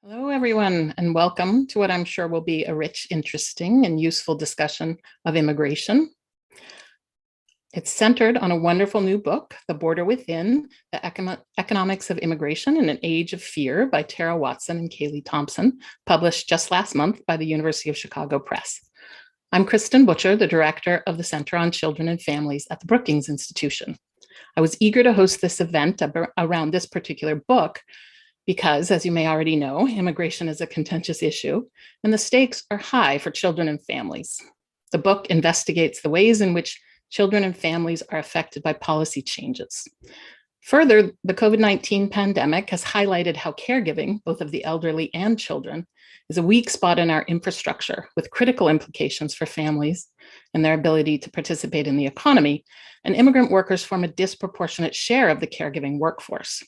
Hello, everyone, and welcome to what I'm sure will be a rich, interesting, and useful discussion of immigration. It's centered on a wonderful new book, The Border Within, The Economics of Immigration in an Age of Fear by Tara Watson and Kalee Thompson, published just last month by the University of Chicago Press. I'm Kristen Butcher, the director of the Center on Children and Families at the Brookings Institution. I was eager to host this event around this particular book because, as you may already know, immigration is a contentious issue, and the stakes are high for children and families. The book investigates the ways in which children and families are affected by policy changes. Further, the COVID-19 pandemic has highlighted how caregiving, both of the elderly and children, is a weak spot in our infrastructure with critical implications for families and their ability to participate in the economy, and immigrant workers form a disproportionate share of the caregiving workforce.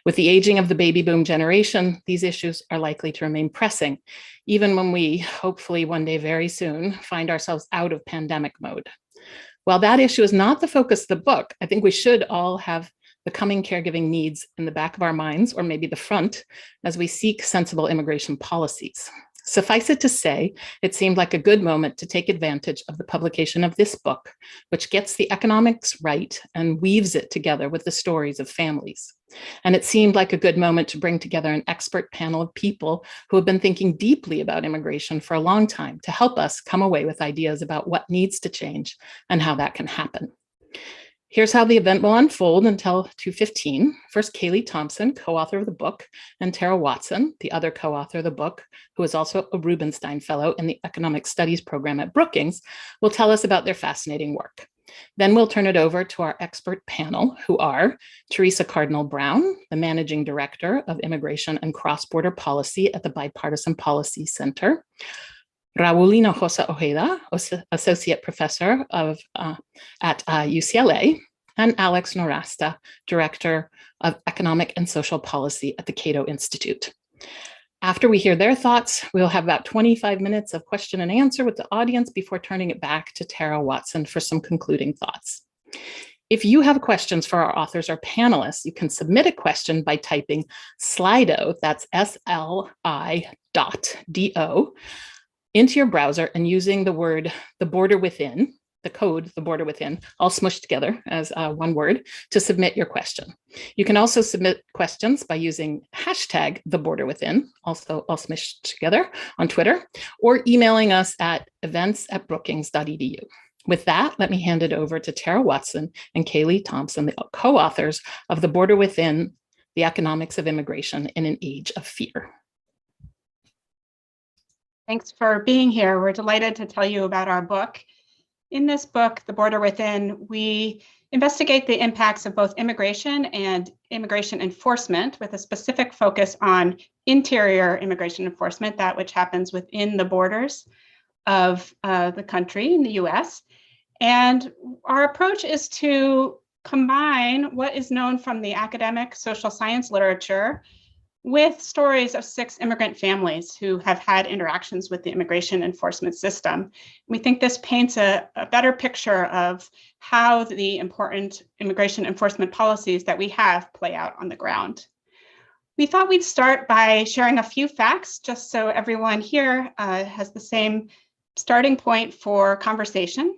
With the aging of the baby boom generation, these issues are likely to remain pressing, even when we, hopefully one day very soon, find ourselves out of pandemic mode. While that issue is not the focus of the book, I think we should all have the coming caregiving needs in the back of our minds, or maybe the front, as we seek sensible immigration policies. Suffice it to say, it seemed like a good moment to take advantage of the publication of this book, which gets the economics right and weaves it together with the stories of families. And it seemed like a good moment to bring together an expert panel of people who have been thinking deeply about immigration for a long time to help us come away with ideas about what needs to change and how that can happen. Here's how the event will unfold until 2:15. First, Kalee Thompson, co-author of the book, and Tara Watson, the other co-author of the book, who is also a Rubenstein Fellow in the Economic Studies program at Brookings, will tell us about their fascinating work. Then we'll turn it over to our expert panel, who are Teresa Cardinal Brown, the Managing Director of Immigration and Cross-Border Policy at the Bipartisan Policy Center, Raul Hinojosa Ojeda, Associate Professor at UCLA, and Alex Norasta, Director of Economic and Social Policy at the Cato Institute. After we hear their thoughts, we'll have about 25 minutes of question and answer with the audience before turning it back to Tara Watson for some concluding thoughts. If you have questions for our authors or panelists, you can submit a question by typing Slido, that's SLI.do, into your browser and using the word "the border within," the code "the border within," all smushed together as one word, to submit your question. You can also submit questions by using hashtag "the border within," also all smushed together, on Twitter, or emailing us at events@brookings.edu. With that, let me hand it over to Tara Watson and Kalee Thompson, the co-authors of The Border Within, The Economics of Immigration in an Age of Fear. Thanks for being here. We're delighted to tell you about our book. In this book, The Border Within, we investigate the impacts of both immigration and immigration enforcement, with a specific focus on interior immigration enforcement, that which happens within the borders of the country, in the US. And our approach is to combine what is known from the academic social science literature with stories of 6 immigrant families who have had interactions with the immigration enforcement system. We think this paints a better picture of how the important immigration enforcement policies that we have play out on the ground. We thought we'd start by sharing a few facts, just so everyone here has the same starting point for conversation.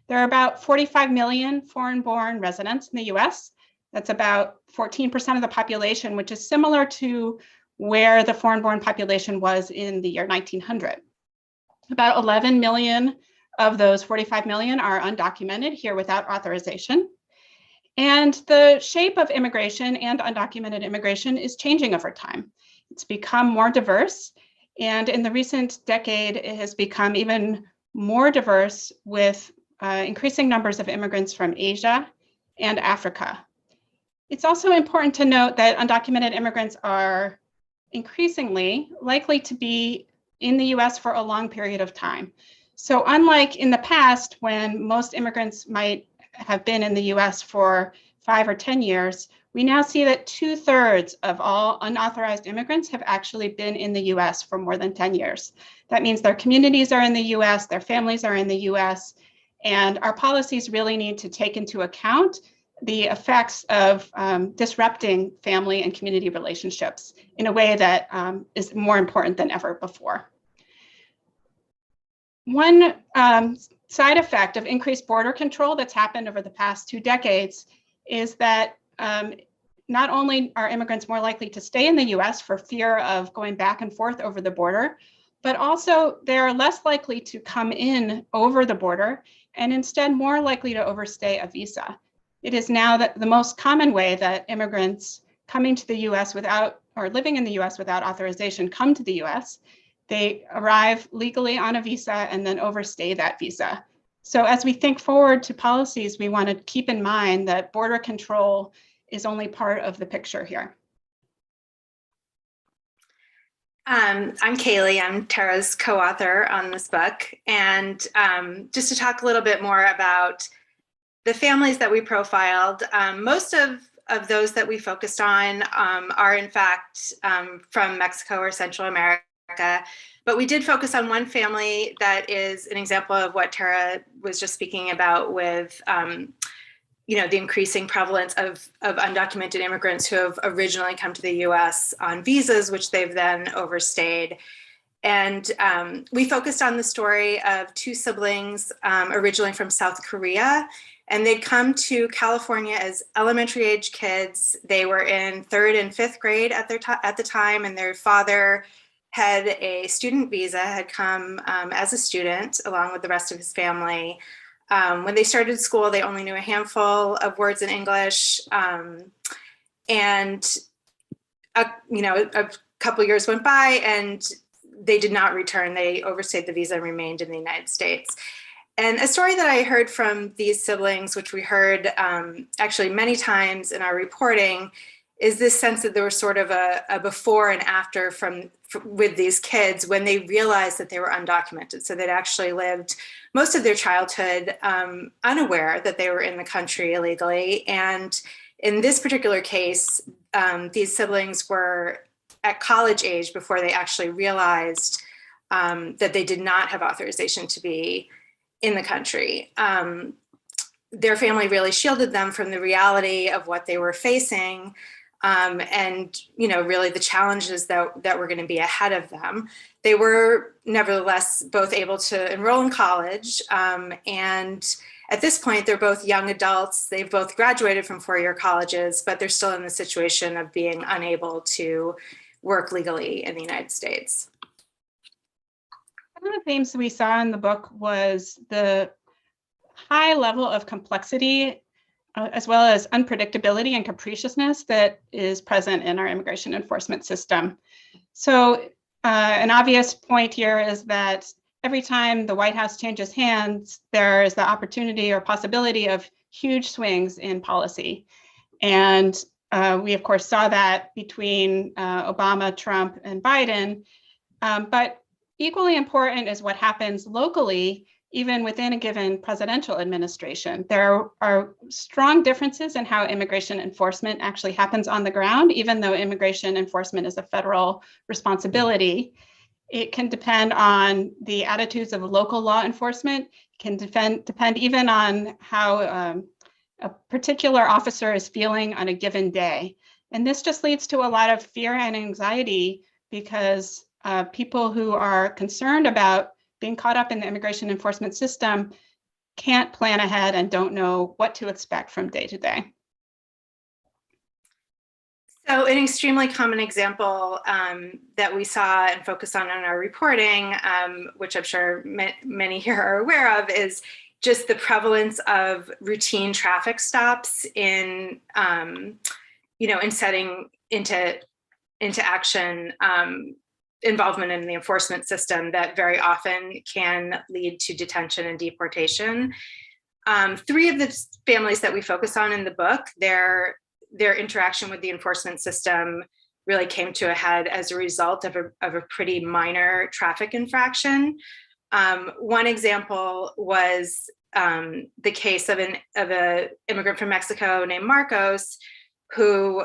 There are about 45 million foreign-born residents in the US. That's about 14% of the population, which is similar to where the foreign-born population was in the year 1900. About 11 million of those 45 million are undocumented, here without authorization. And the shape of immigration and undocumented immigration is changing over time. It's become more diverse, and in the recent decade, it has become even more diverse with increasing numbers of immigrants from Asia and Africa. It's also important to note that undocumented immigrants are increasingly likely to be in the US for a long period of time. So unlike in the past, when most immigrants might have been in the US for 5 or 10 years, we now see that 2/3 of all unauthorized immigrants have actually been in the US for more than 10 years. That means their communities are in the US, their families are in the US, and our policies really need to take into account the effects of disrupting family and community relationships in a way that is more important than ever before. One side effect of increased border control that's happened over the past 2 decades is that not only are immigrants more likely to stay in the US for fear of going back and forth over the border, but also they're less likely to come in over the border and instead more likely to overstay a visa. It is now the most common way that immigrants coming to the US without, or living in the US without authorization, come to the US. They arrive legally on a visa and then overstay that visa. So as we think forward to policies, we want to keep in mind that border control is only part of the picture here. I'm Kalee. I'm Tara's co-author on this book. And just to talk a little bit more about the families that we profiled, most of those that we focused on are in fact from Mexico or Central America. But we did focus on one family that is an example of what Tara was just speaking about with the increasing prevalence of undocumented immigrants who have originally come to the US on visas, which they've then overstayed. And we focused on the story of 2 siblings originally from South Korea, and they'd come to California as elementary age kids. They were in 3rd and 5th grade at the time, and their father had a student visa, had come as a student along with the rest of his family. When they started school, they only knew a handful of words in English. And a couple years went by and they did not return. They overstayed the visa and remained in the United States. And a story that I heard from these siblings, which we heard actually many times in our reporting, is this sense that there was sort of a before and after with these kids when they realized that they were undocumented. So they'd actually lived most of their childhood unaware that they were in the country illegally. And in this particular case, these siblings were at college age before they actually realized that they did not have authorization to be in the country. Their family really shielded them from the reality of what they were facing. And really the challenges that were going to be ahead of them. They were nevertheless both able to enroll in college, and at this point they're both young adults. They've both graduated from 4-year colleges, but they're still in the situation of being unable to work legally in the United States. One of the themes we saw in the book was the high level of complexity as well as unpredictability and capriciousness that is present in our immigration enforcement system. So an obvious point here is that every time the White House changes hands, there is the opportunity or possibility of huge swings in policy. And we, of course, saw that between Obama, Trump, and Biden. But equally important is what happens locally, even within a given presidential administration. There are strong differences in how immigration enforcement actually happens on the ground, even though immigration enforcement is a federal responsibility. It can depend on the attitudes of local law enforcement, can depend even on how a particular officer is feeling on a given day. And this just leads to a lot of fear and anxiety because people who are concerned about being caught up in the immigration enforcement system can't plan ahead and don't know what to expect from day to day. So an extremely common example that we saw and focused on in our reporting, which I'm sure many here are aware of, is just the prevalence of routine traffic stops in setting into action involvement in the enforcement system that very often can lead to detention and deportation. 3 of the families that we focus on in the book, their interaction with the enforcement system really came to a head as a result of a pretty minor traffic infraction. One example was the case of an immigrant from Mexico named Marcos, who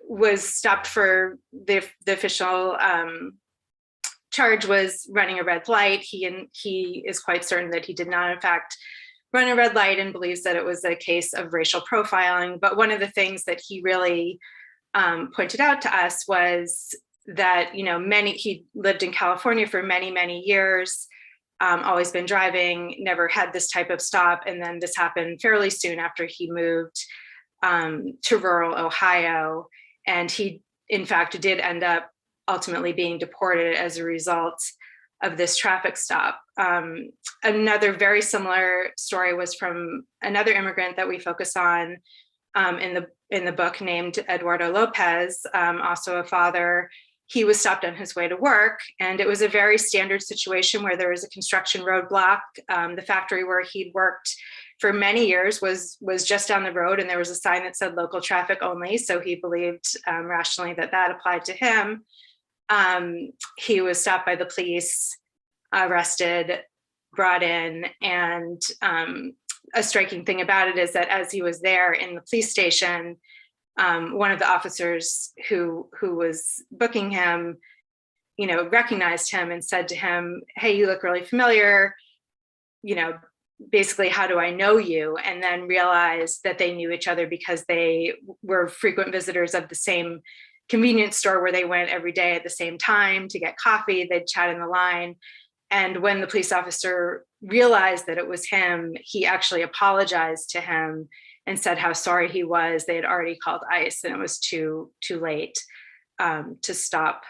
was stopped for the official charge was running a red light. He is quite certain that he did not, in fact, run a red light and believes that it was a case of racial profiling. But one of the things that he really pointed out to us was that, he lived in California for many, many years, always been driving, never had this type of stop. And then this happened fairly soon after he moved to rural Ohio. And he, in fact, did end up ultimately being deported as a result of this traffic stop. Another very similar story was from another immigrant that we focus on in the book, named Eduardo Lopez, also a father. He was stopped on his way to work, and it was a very standard situation where there was a construction roadblock. The factory where he'd worked for many years was just down the road, and there was a sign that said local traffic only. So he believed rationally that applied to him. He was stopped by the police, arrested, brought in, and a striking thing about it is that as he was there in the police station, one of the officers who was booking him, recognized him and said to him, "Hey, you look really familiar. Basically, how do I know you?" And then realized that they knew each other because they were frequent visitors of the same convenience store where they went every day at the same time to get coffee. They'd chat in the line. And when the police officer realized that it was him, he actually apologized to him and said how sorry he was. They had already called ICE, and it was too late to stop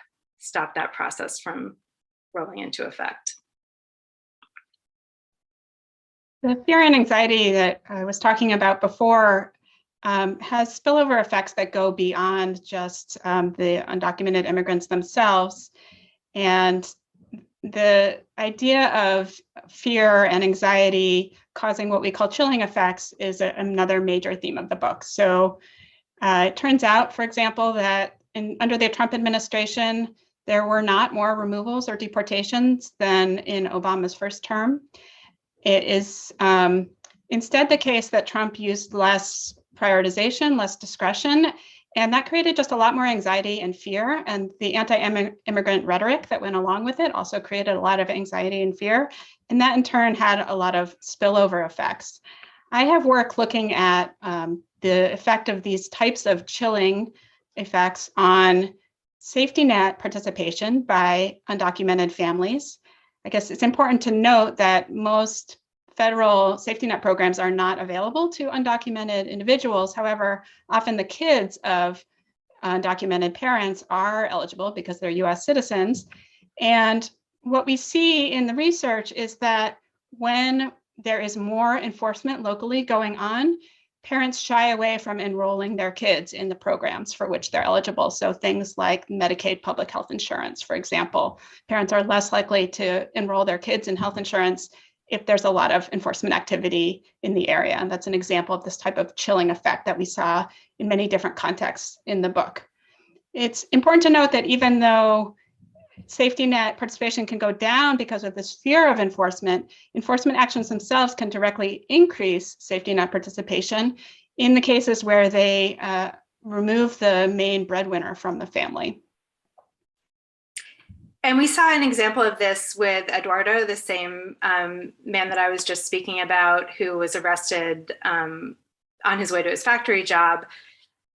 that process from rolling into effect. The fear and anxiety that I was talking about before has spillover effects that go beyond just the undocumented immigrants themselves. And the idea of fear and anxiety causing what we call chilling effects is another major theme of the book. So it turns out, for example, that under the Trump administration, there were not more removals or deportations than in Obama's first term. It is instead the case that Trump used less prioritization, less discretion, and that created just a lot more anxiety and fear. And the anti-immigrant rhetoric that went along with it also created a lot of anxiety and fear. And that in turn had a lot of spillover effects. I have work looking at the effect of these types of chilling effects on safety net participation by undocumented families. I guess it's important to note that most federal safety net programs are not available to undocumented individuals. However, often the kids of undocumented parents are eligible because they're US citizens. And what we see in the research is that when there is more enforcement locally going on, parents shy away from enrolling their kids in the programs for which they're eligible. So things like Medicaid public health insurance, for example, parents are less likely to enroll their kids in health insurance if there's a lot of enforcement activity in the area. And that's an example of this type of chilling effect that we saw in many different contexts in the book. It's important to note that even though safety net participation can go down because of this fear of enforcement actions themselves can directly increase safety net participation in the cases where they remove the main breadwinner from the family. And we saw an example of this with Eduardo, the same man that I was just speaking about, who was arrested on his way to his factory job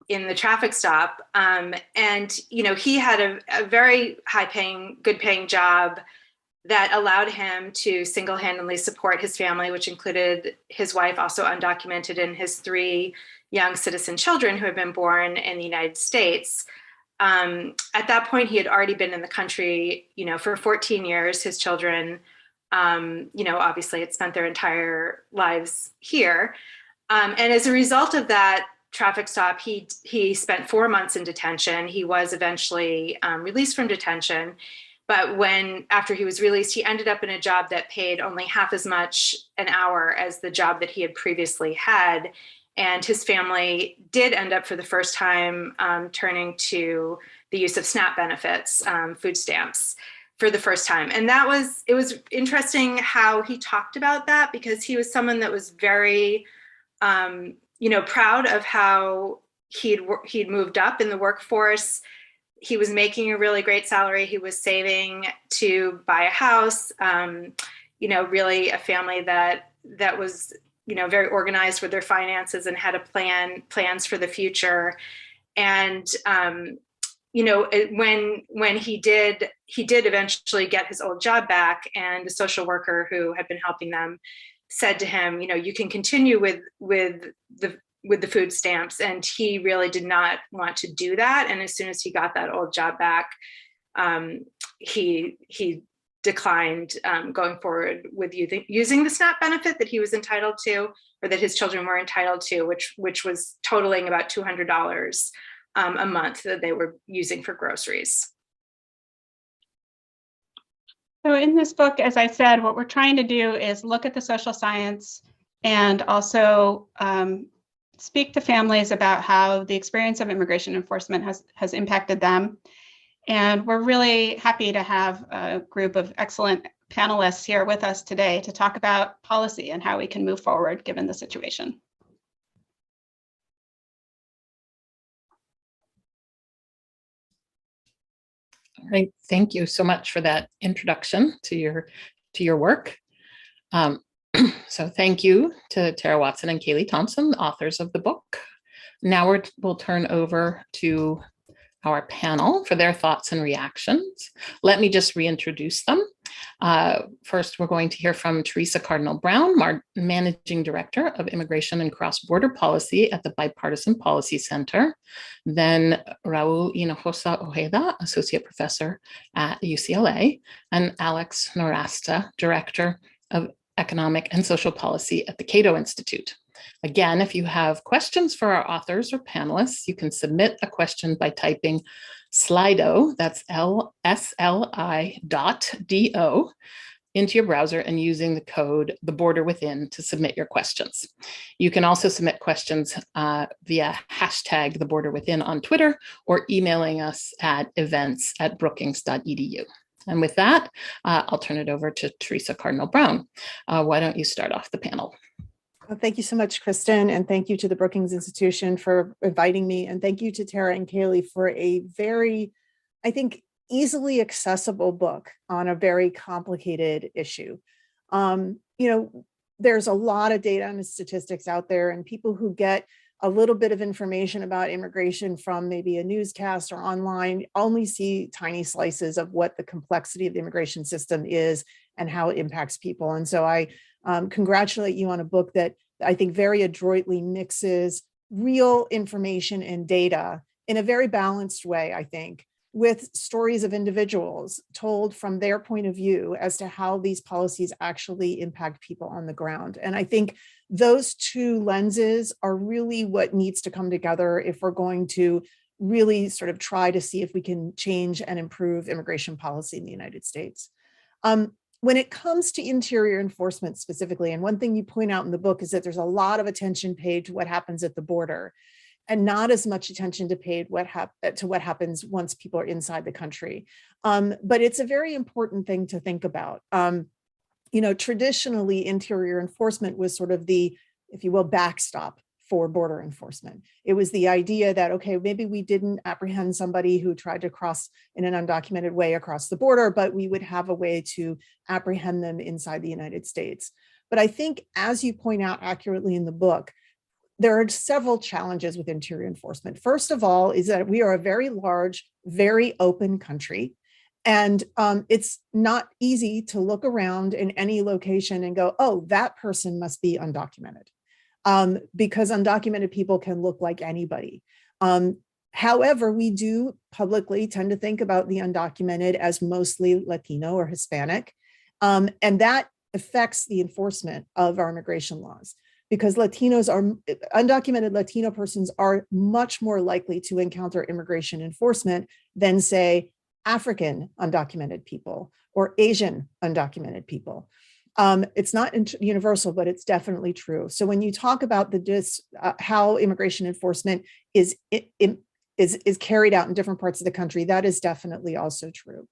in the traffic stop. And, he had a very high-paying, good-paying job that allowed him to single-handedly support his family, which included his wife, also undocumented, and his 3 young citizen children who had been born in the United States. At that point, he had already been in the country, for 14 years. His children, obviously had spent their entire lives here. And as a result of that traffic stop, he spent 4 months in detention. He was eventually released from detention. But after he was released, he ended up in a job that paid only half as much an hour as the job that he had previously had. And his family did end up for the first time turning to the use of SNAP benefits, food stamps, for the first time. And it was interesting how he talked about that, because he was someone that was very, proud of how he'd moved up in the workforce. He was making a really great salary. He was saving to buy a house, really a family that was very organized with their finances and had plans for the future. And when he did eventually get his old job back, and the social worker who had been helping them said to him, you can continue with the food stamps. And he really did not want to do that. And as soon as he got that old job back, he declined going forward with using the SNAP benefit that he was entitled to, or that his children were entitled to, which was totaling about $200 a month that they were using for groceries. So in this book, as I said, what we're trying to do is look at the social science and also speak to families about how the experience of immigration enforcement has impacted them. And we're really happy to have a group of excellent panelists here with us today to talk about policy and how we can move forward given the situation. All right, thank you so much for that introduction to your work. So thank you to Tara Watson and Kalee Thompson, authors of the book. Now we'll turn over to our panel for their thoughts and reactions. Let me just reintroduce them. First, we're going to hear from Teresa Cardinal Brown, Managing Director of Immigration and Cross-Border Policy at the Bipartisan Policy Center. Then Raul Hinojosa Ojeda, Associate Professor at UCLA, and Alex Norasta, Director of Economic and Social Policy at the Cato Institute. Again, if you have questions for our authors or panelists, you can submit a question by typing Slido, that's LSLI.do, into your browser and using the code #theborderwithin to submit your questions. You can also submit questions via hashtag #theborderwithin on Twitter or emailing us at events@brookings.edu. And with that, I'll turn it over to Teresa Cardinal Brown. Why don't you start off the panel? Well, thank you so much, Kristen, and thank you to the Brookings Institution for inviting me, and thank you to Tara and Kalee for a very, I think, easily accessible book on a very complicated issue. There's a lot of data and statistics out there, and people who get a little bit of information about immigration from maybe a newscast or online only see tiny slices of what the complexity of the immigration system is and how it impacts people. And so I congratulate you on a book that I think very adroitly mixes real information and data in a very balanced way, I think, with stories of individuals told from their point of view as to how these policies actually impact people on the ground. And I think those two lenses are really what needs to come together if we're going to really sort of try to see if we can change and improve immigration policy in the United States. When it comes to interior enforcement specifically, and one thing you point out in the book is that there's a lot of attention paid to what happens at the border and not as much attention to what happens once people are inside the country. But it's a very important thing to think about. Traditionally, interior enforcement was sort of the, if you will, backstop for border enforcement. It was the idea that, okay, maybe we didn't apprehend somebody who tried to cross in an undocumented way across the border, but we would have a way to apprehend them inside the United States. But I think, as you point out accurately in the book, there are several challenges with interior enforcement. First of all, is that we are a very large, very open country. And it's not easy to look around in any location and go, oh, that person must be undocumented. Because undocumented people can look like anybody. However, we do publicly tend to think about the undocumented as mostly Latino or Hispanic, and that affects the enforcement of our immigration laws, because undocumented Latino persons are much more likely to encounter immigration enforcement than, say, African undocumented people or Asian undocumented people. It's not universal, but it's definitely true. So when you talk about how immigration enforcement is carried out in different parts of the country, that is definitely also true.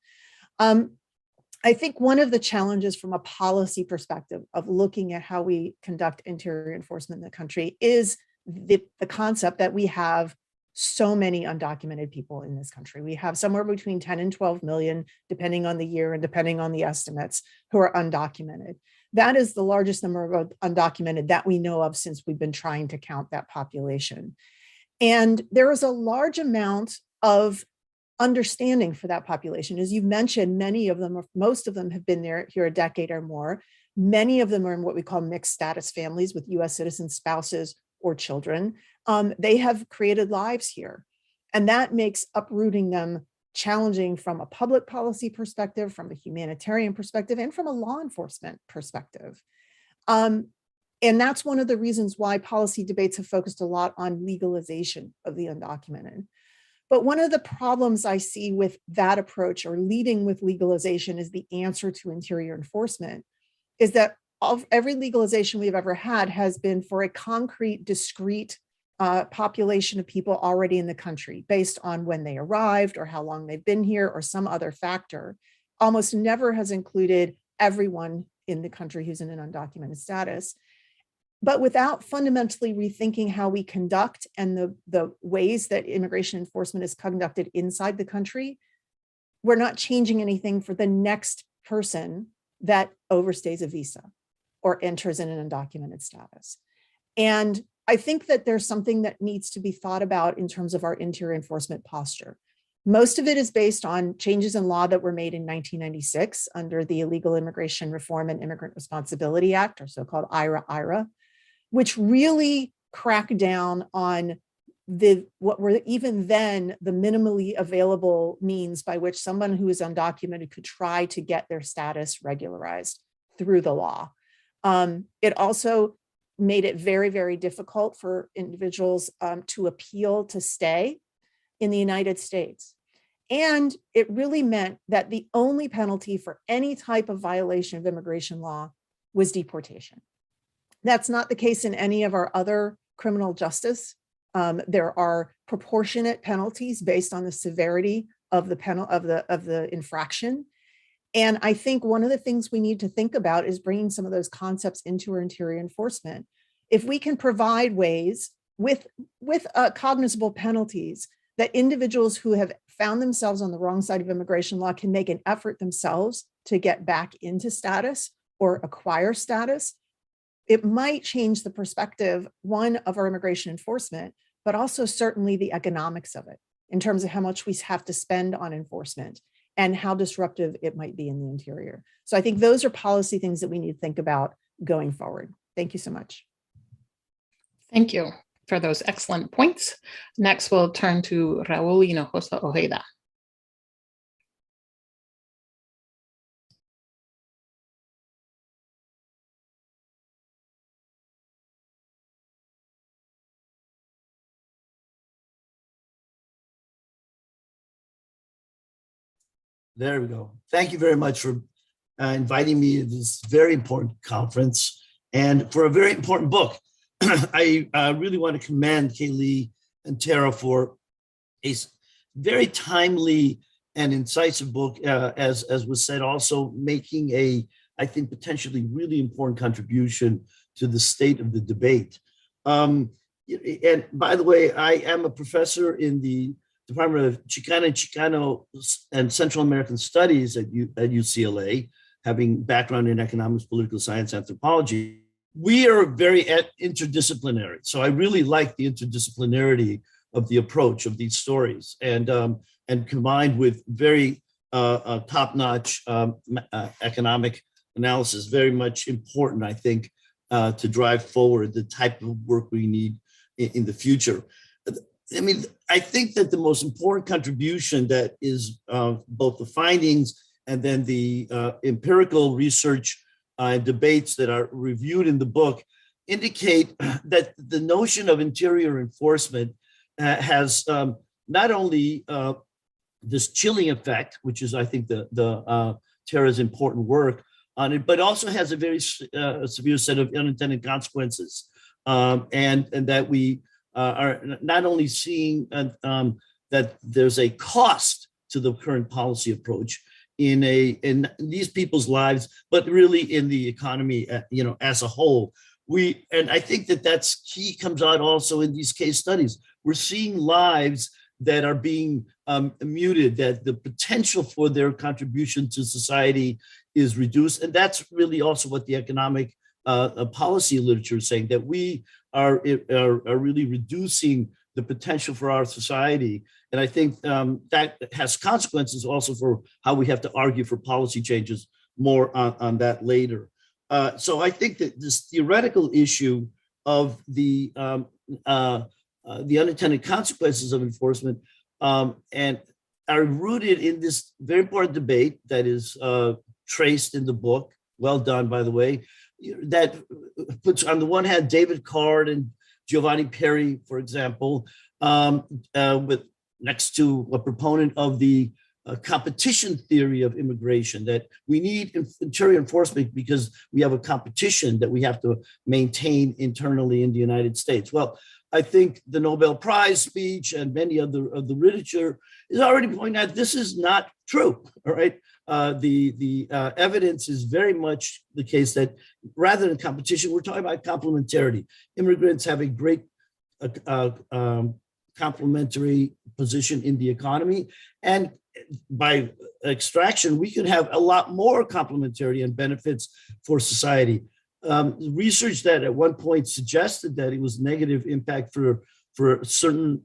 I think one of the challenges from a policy perspective of looking at how we conduct interior enforcement in the country is the concept that we have so many undocumented people in this country. We have somewhere between 10 and 12 million, depending on the year and depending on the estimates, who are undocumented. That is the largest number of undocumented that we know of since we've been trying to count that population. And there is a large amount of understanding for that population. As you mentioned, many of them, or most of them, have been here a decade or more. Many of them are in what we call mixed status families with US citizen spouses or children. They have created lives here. And that makes uprooting them challenging from a public policy perspective, from a humanitarian perspective, and from a law enforcement perspective. And that's one of the reasons why policy debates have focused a lot on legalization of the undocumented. But one of the problems I see with that approach, or leading with legalization as the answer to interior enforcement, is that every legalization we've ever had has been for a concrete, discrete population of people already in the country based on when they arrived or how long they've been here or some other factor. Almost never has included everyone in the country who's in an undocumented status. But without fundamentally rethinking how we conduct and the ways that immigration enforcement is conducted inside the country, we're not changing anything for the next person that overstays a visa or enters in an undocumented status. And I think that there's something that needs to be thought about in terms of our interior enforcement posture. Most of it is based on changes in law that were made in 1996 under the Illegal Immigration Reform and Immigrant Responsibility Act, or so-called IRA, which really cracked down on what were even then the minimally available means by which someone who is undocumented could try to get their status regularized through the law. It also made it very, very difficult for individuals to appeal to stay in the United States. And it really meant that the only penalty for any type of violation of immigration law was deportation. That's not the case in any of our other criminal justice. There are proportionate penalties based on the severity of the infraction. And I think one of the things we need to think about is bringing some of those concepts into our interior enforcement. If we can provide ways with cognizable penalties that individuals who have found themselves on the wrong side of immigration law can make an effort themselves to get back into status or acquire status, it might change the perspective, one, of our immigration enforcement, but also certainly the economics of it in terms of how much we have to spend on enforcement and how disruptive it might be in the interior. So I think those are policy things that we need to think about going forward. Thank you so much. Thank you for those excellent points. Next, we'll turn to Raul Hinojosa Ojeda. There we go. Thank you very much for inviting me to this very important conference and for a very important book. I really want to commend Kalee and Tara for a very timely and incisive book, as was said, also making I think, potentially really important contribution to the state of the debate. And by the way, I am a professor in the Department of Chicano and Central American Studies at UCLA, having background in economics, political science, anthropology. We are very interdisciplinary. So I really like the interdisciplinarity of the approach of these stories, and combined with very top-notch economic analysis, very much important, I think, to drive forward the type of work we need in the future. I mean, I think that the most important contribution that is both the findings and then the empirical research debates that are reviewed in the book indicate that the notion of interior enforcement has not only this chilling effect, which is, I think, the Tara's important work on it, but also has a very severe set of unintended consequences, and that we are not only seeing that there's a cost to the current policy approach in these people's lives, but really in the economy, as a whole. And I think that's key, comes out also in these case studies. We're seeing lives that are being muted, that the potential for their contribution to society is reduced. And that's really also what the economic policy literature is saying, that we are really reducing the potential for our society. And I think that has consequences also for how we have to argue for policy changes. More on that later. So I think that this theoretical issue of the unintended consequences of enforcement and are rooted in this very important debate that is traced in the book. Well done, by the way. That puts on the one hand David Card and Giovanni Perry, for example, with next to a proponent of the competition theory of immigration, that we need interior enforcement because we have a competition that we have to maintain internally in the United States. Well, I think the Nobel Prize speech and many of the literature is already pointing out this is not true. All right, the evidence is very much the case that rather than competition, we're talking about complementarity. Immigrants have a great complementary position in the economy, and by extraction, we could have a lot more complementarity and benefits for society. Research that at one point suggested that it was negative impact for certain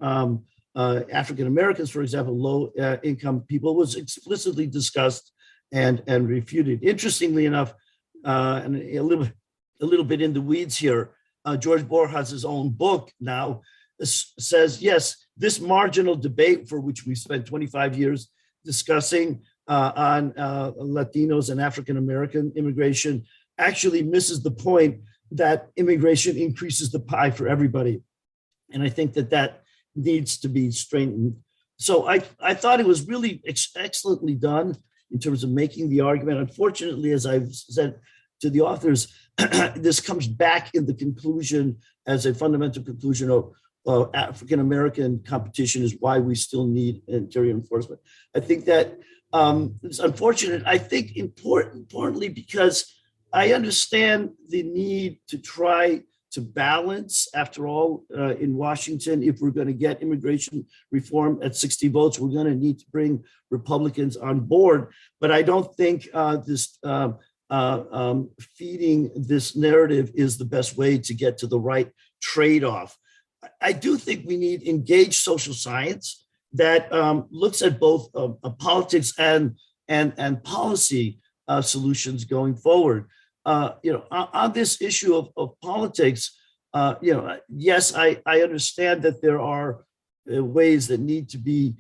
African Americans, for example, low income people, was explicitly discussed and refuted. Interestingly enough, and a little bit in the weeds here, George Borjas' own book now says, yes, this marginal debate for which we spent 25 years discussing on Latinos and African American immigration actually misses the point that immigration increases the pie for everybody. And I think that needs to be straightened. So I thought it was really excellently done in terms of making the argument. Unfortunately, as I've said to the authors, this comes back in the conclusion as a fundamental conclusion of African American competition is why we still need interior enforcement. I think that it's unfortunate. I think importantly, because I understand the need to try to balance, after all, in Washington, if we're going to get immigration reform at 60 votes, we're going to need to bring Republicans on board. But I don't think this feeding this narrative is the best way to get to the right trade-off. I do think we need engaged social science that looks at both politics and policy solutions going forward. On this issue of politics, yes, I understand that there are ways that need to be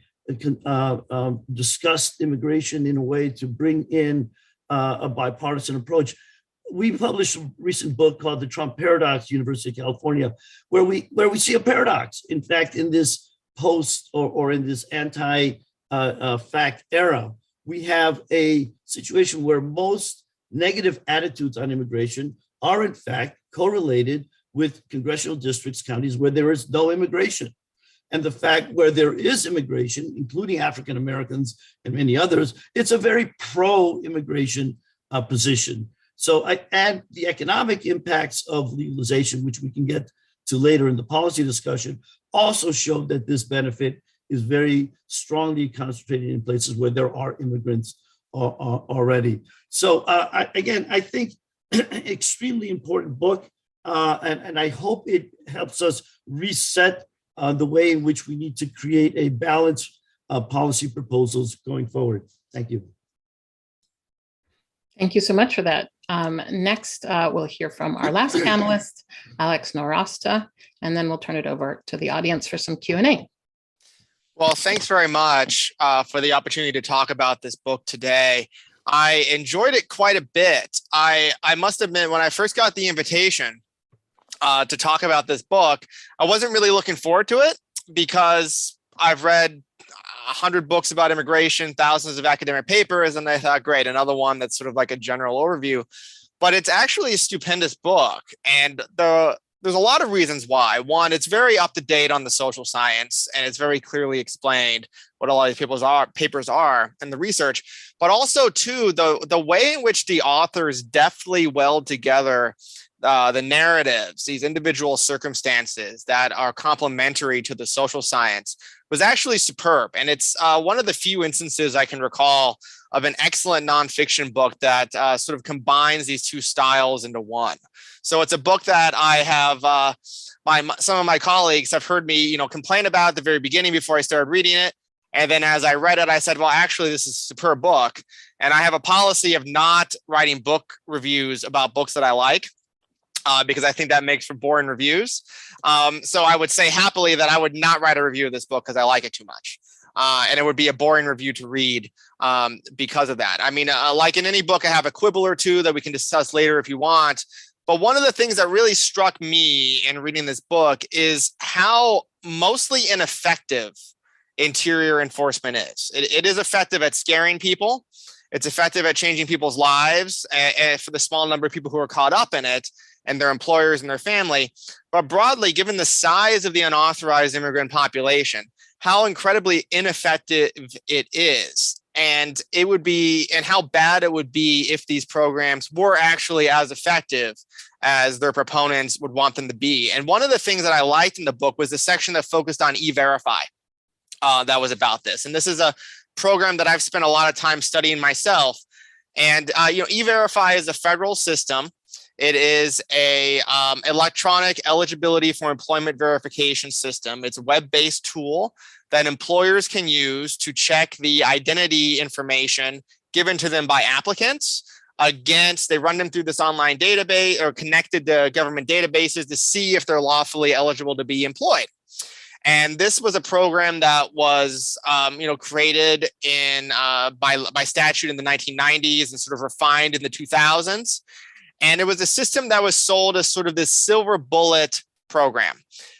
discussed immigration in a way to bring in a bipartisan approach. We published a recent book called The Trump Paradox, University of California, where we see a paradox. In fact, in this post or in this anti-fact era, we have a situation where most negative attitudes on immigration are in fact correlated with congressional districts, counties where there is no immigration. And the fact where there is immigration, including African Americans and many others, it's a very pro-immigration position. So and the economic impacts of legalization, which we can get to later in the policy discussion, also show that this benefit is very strongly concentrated in places where there are immigrants already. So again, I think extremely important book, and I hope it helps us reset the way in which we need to create a balanced policy proposals going forward. Thank you. Thank you so much for that. Next, we'll hear from our last panelist, Alex Norosta, and then we'll turn it over to the audience for some Q&A. Well, thanks very much for the opportunity to talk about this book today. I enjoyed it quite a bit. I must admit, when I first got the invitation to talk about this book, I wasn't really looking forward to it because I've read 100 books about immigration, thousands of academic papers, and I thought, great, another one that's sort of like a general overview. But it's actually a stupendous book, and there's a lot of reasons why. One, it's very up to date on the social science, and it's very clearly explained what a lot of these papers are and the research. But also, too, the way in which the authors deftly weld together the narratives, these individual circumstances that are complementary to the social science was actually superb. And it's one of the few instances I can recall of an excellent nonfiction book that sort of combines these two styles into one. So it's a book that I have, some of my colleagues have heard me, complain about at the very beginning before I started reading it. And then as I read it, I said, well, actually, this is a superb book. And I have a policy of not writing book reviews about books that I like. Because I think that makes for boring reviews. So I would say happily that I would not write a review of this book because I like it too much. And it would be a boring review to read because of that. I mean, like in any book, I have a quibble or two that we can discuss later if you want. But one of the things that really struck me in reading this book is how mostly ineffective interior enforcement is. It is effective at scaring people. It's effective at changing people's lives and for the small number of people who are caught up in it, and their employers and their family. But broadly, given the size of the unauthorized immigrant population, how incredibly ineffective it is, and how bad it would be if these programs were actually as effective as their proponents would want them to be. And one of the things that I liked in the book was the section that focused on E-Verify that was about this. And this is a program that I've spent a lot of time studying myself. And E-Verify is a federal system. It is a electronic eligibility for employment verification system. It's a web-based tool that employers can use to check the identity information given to them by applicants they run them through this online database or connected to government databases to see if they're lawfully eligible to be employed. And this was a program that was, created by statute in the 1990s and sort of refined in the 2000s. And it was a system that was sold as sort of this silver bullet program.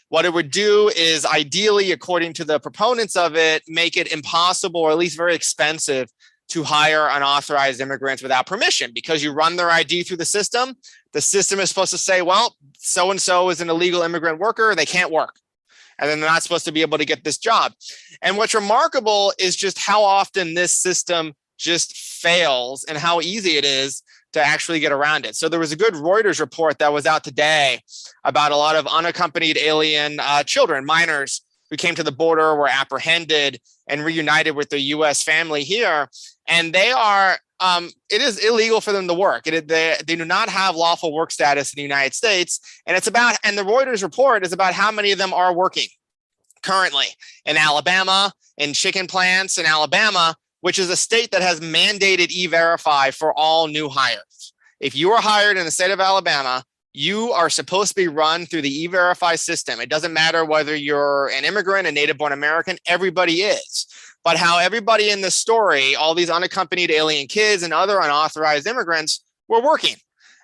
What it would do is ideally, according to the proponents of it, make it impossible or at least very expensive to hire unauthorized immigrants without permission, because you run their ID through the system. The system is supposed to say, well, so-and-so is an illegal immigrant worker, they can't work. And then they're not supposed to be able to get this job. And what's remarkable is just how often this system just fails and how easy it is to actually get around it. So there was a good Reuters report that was out today about a lot of unaccompanied alien children, minors, who came to the border, were apprehended and reunited with their U.S. family here. And they are, it is illegal for them to work. They do not have lawful work status in the United States. And the Reuters report is about how many of them are working currently in Alabama, in chicken plants in Alabama, which is a state that has mandated E-Verify for all new hires. If you are hired in the state of Alabama, you are supposed to be run through the E-Verify system. It doesn't matter whether you're an immigrant, a native-born American, everybody is. But how everybody in this story, all these unaccompanied alien kids and other unauthorized immigrants were working.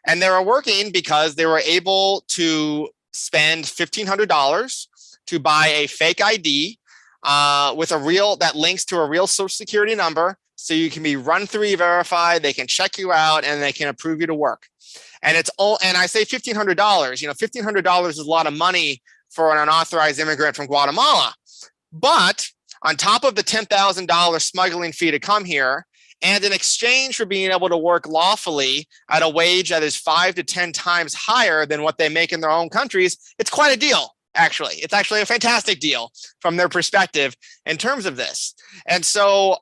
And they were working because they were able to spend $1,500 to buy a fake ID that links to a real social security number. So you can be run through E-Verify, they can check you out, and they can approve you to work. And I say $1,500, $1,500 is a lot of money for an unauthorized immigrant from Guatemala. But on top of the $10,000 smuggling fee to come here, and in exchange for being able to work lawfully at a wage that is 5 to 10 times higher than what they make in their own countries, it's quite a deal, actually. It's actually a fantastic deal from their perspective in terms of this. And so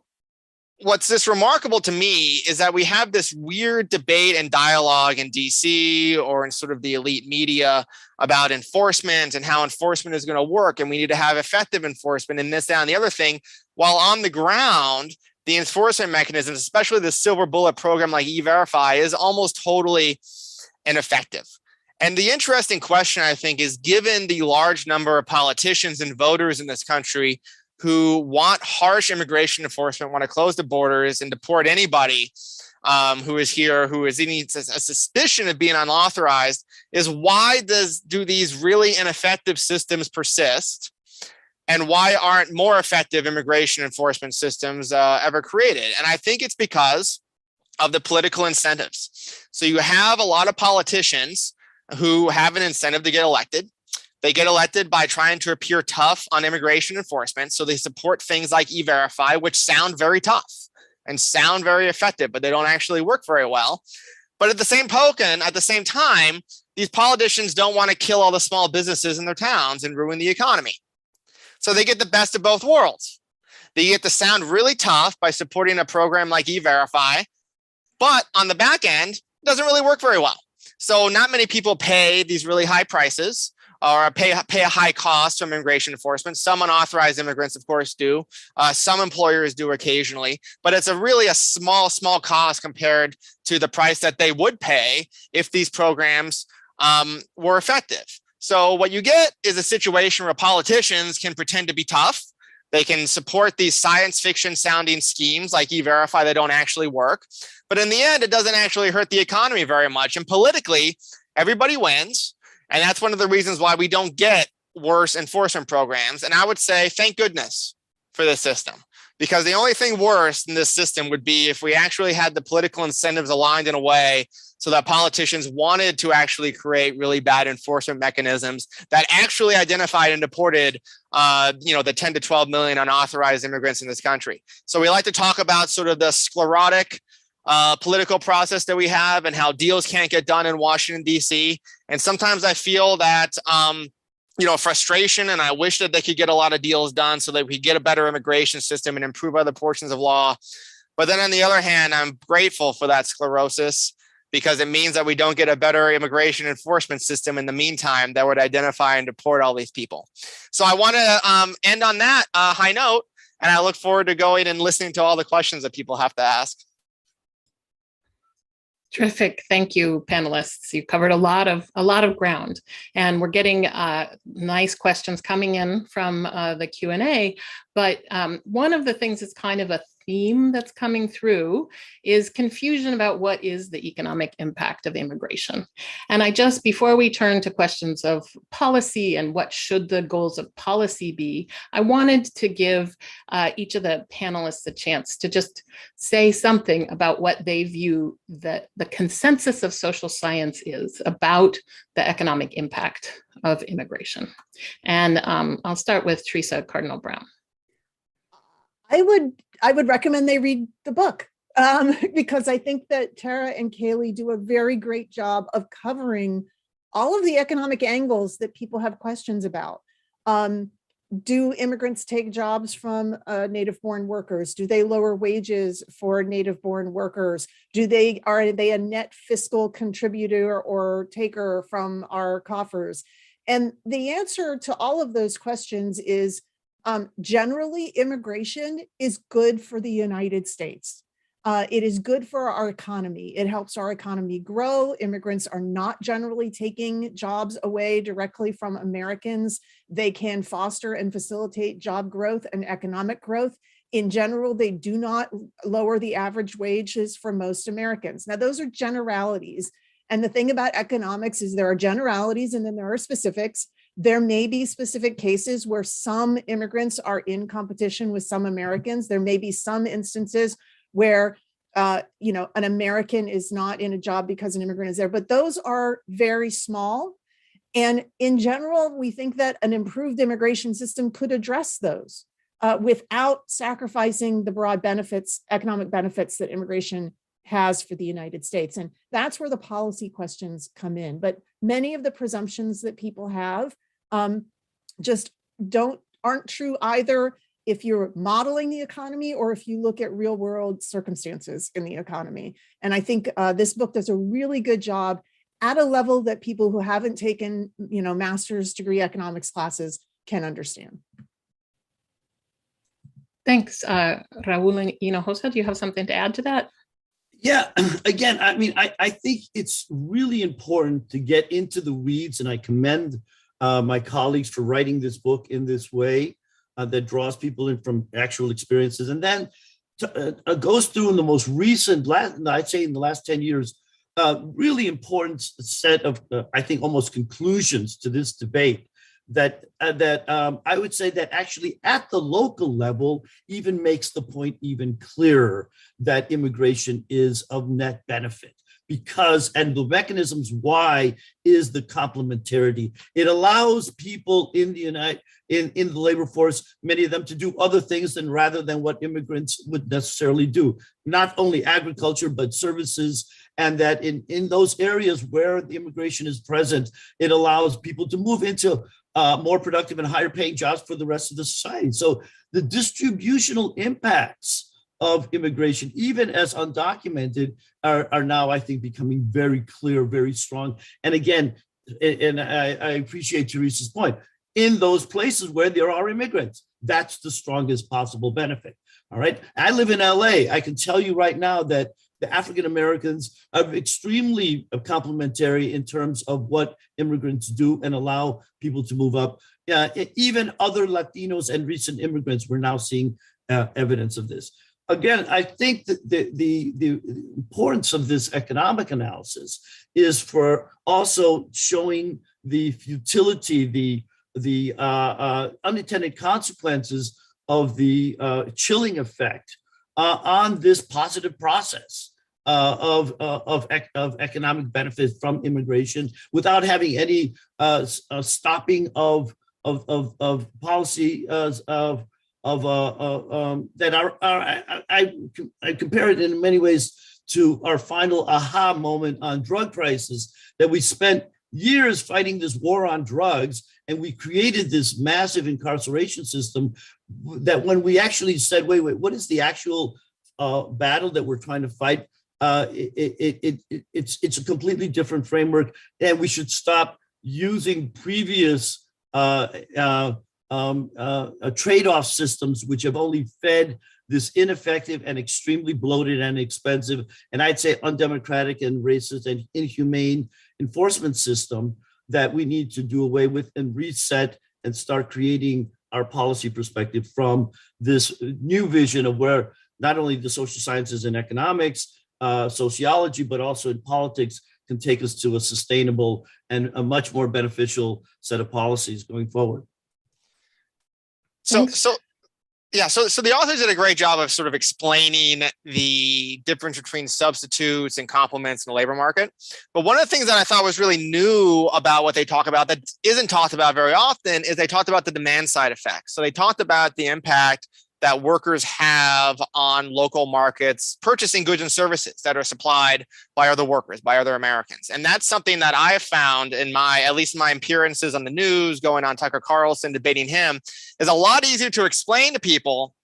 what's this remarkable to me is that we have this weird debate and dialogue in DC or in sort of the elite media about enforcement and how enforcement is going to work. And we need to have effective enforcement and this, that, and the other thing. While on the ground, the enforcement mechanisms, especially the silver bullet program like E-Verify, is almost totally ineffective. And the interesting question, I think, is given the large number of politicians and voters in this country who want harsh immigration enforcement, want to close the borders and deport anybody who is here, who is any a suspicion of being unauthorized, is why do these really ineffective systems persist? And why aren't more effective immigration enforcement systems ever created? And I think it's because of the political incentives. So you have a lot of politicians who have an incentive to get elected. They get elected by trying to appear tough on immigration enforcement. So they support things like E-Verify, which sound very tough and sound very effective, but they don't actually work very well. But at the same token, at the same time, these politicians don't want to kill all the small businesses in their towns and ruin the economy. So they get the best of both worlds. They get to sound really tough by supporting a program like E-Verify, but on the back end, it doesn't really work very well. So not many people pay these really high prices or pay a high cost from immigration enforcement. Some unauthorized immigrants, of course, do. Some employers do occasionally, but it's really a small cost compared to the price that they would pay if these programs were effective. So what you get is a situation where politicians can pretend to be tough. They can support these science fiction sounding schemes like E-Verify that don't actually work. But in the end, it doesn't actually hurt the economy very much. And politically, everybody wins. And that's one of the reasons why we don't get worse enforcement programs. And I would say, thank goodness for this system, because the only thing worse in this system would be if we actually had the political incentives aligned in a way so that politicians wanted to actually create really bad enforcement mechanisms that actually identified and deported, the 10 to 12 million unauthorized immigrants in this country. So we like to talk about sort of the sclerotic political process that we have and how deals can't get done in Washington, D.C. And sometimes I feel that, frustration, and I wish that they could get a lot of deals done so that we get a better immigration system and improve other portions of law. But then on the other hand, I'm grateful for that sclerosis, because it means that we don't get a better immigration enforcement system in the meantime that would identify and deport all these people. So I want to end on that high note, and I look forward to going and listening to all the questions that people have to ask. Terrific. Thank you, panelists. You covered a lot of ground, and we're getting nice questions coming in from the Q&A. But one of the things that's kind of a theme that's coming through is confusion about what is the economic impact of immigration. And before we turn to questions of policy and what should the goals of policy be, I wanted to give each of the panelists a chance to just say something about what they view that the consensus of social science is about the economic impact of immigration. And I'll start with Teresa Cardinal Brown. I would recommend they read the book because I think that Tara and Kalee do a very great job of covering all of the economic angles that people have questions about. Do immigrants take jobs from native-born workers? Do they lower wages for native-born workers? Are they a net fiscal contributor or taker from our coffers? And the answer to all of those questions is generally, immigration is good for the United States. It is good for our economy. It helps our economy grow. Immigrants are not generally taking jobs away directly from Americans. They can foster and facilitate job growth and economic growth. In general, they do not lower the average wages for most Americans. Now, those are generalities. And the thing about economics is there are generalities and then there are specifics. There may be specific cases where some immigrants are in competition with some Americans. There may be some instances where, an American is not in a job because an immigrant is there, but those are very small. And in general, we think that an improved immigration system could address those without sacrificing the broad benefits, economic benefits that immigration has for the United States. And that's where the policy questions come in. But many of the presumptions that people have just aren't true either if you're modeling the economy or if you look at real world circumstances in the economy. And I think this book does a really good job at a level that people who haven't taken, master's degree economics classes can understand. Thanks. Raul Hinojosa, do you have something to add to that? Yeah, again, I think it's really important to get into the weeds, and I commend my colleagues for writing this book in this way that draws people in from actual experiences, and then goes through in the most recent, I'd say in the last 10 years, really important set of, I think, almost conclusions to this debate that I would say that actually at the local level even makes the point even clearer that immigration is of net benefit. and the mechanisms why is the complementarity. It allows people in the in the labor force, many of them, to do other things rather than what immigrants would necessarily do, not only agriculture, but services. And that in those areas where the immigration is present, it allows people to move into more productive and higher paying jobs for the rest of the society. So the distributional impacts of immigration, even as undocumented, are now, I think, becoming very clear, very strong. And again, and I appreciate Teresa's point, in those places where there are immigrants, that's the strongest possible benefit. All right. I live in LA. I can tell you right now that the African Americans are extremely complementary in terms of what immigrants do and allow people to move up. Even other Latinos and recent immigrants, we're now seeing evidence of this. Again, I think that the importance of this economic analysis is for also showing the futility, the unintended consequences of the chilling effect on this positive process of economic benefits from immigration, without having any stopping of policy that I compare it in many ways to our final aha moment on drug prices, that we spent years fighting this war on drugs, and we created this massive incarceration system that when we actually said, wait, what is the actual battle that we're trying to fight? It's a completely different framework, and we should stop using previous trade-off systems, which have only fed this ineffective and extremely bloated and expensive, and I'd say undemocratic and racist and inhumane enforcement system that we need to do away with and reset and start creating our policy perspective from this new vision of where not only the social sciences and economics, sociology, but also in politics can take us to a sustainable and a much more beneficial set of policies going forward. So the authors did a great job of sort of explaining the difference between substitutes and complements in the labor market. But one of the things that I thought was really new about what they talk about that isn't talked about very often is they talked about the demand side effects. So they talked about the impact that workers have on local markets purchasing goods and services that are supplied by other workers, by other Americans. And that's something that I have found in at least my appearances on the news, going on Tucker Carlson, debating him, is a lot easier to explain to people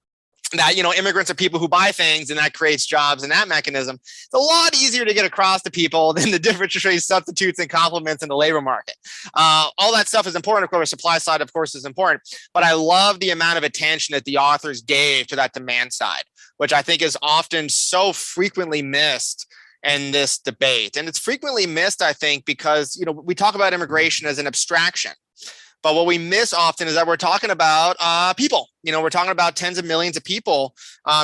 that, immigrants are people who buy things and that creates jobs and that mechanism. It's a lot easier to get across to people than the difference between substitutes and complements in the labor market. All that stuff is important. Of course, the supply side, of course, is important. But I love the amount of attention that the authors gave to that demand side, which I think is often so frequently missed in this debate. And it's frequently missed, I think, because, we talk about immigration as an abstraction. But what we miss often is that we're talking about people. We're talking about tens of millions of people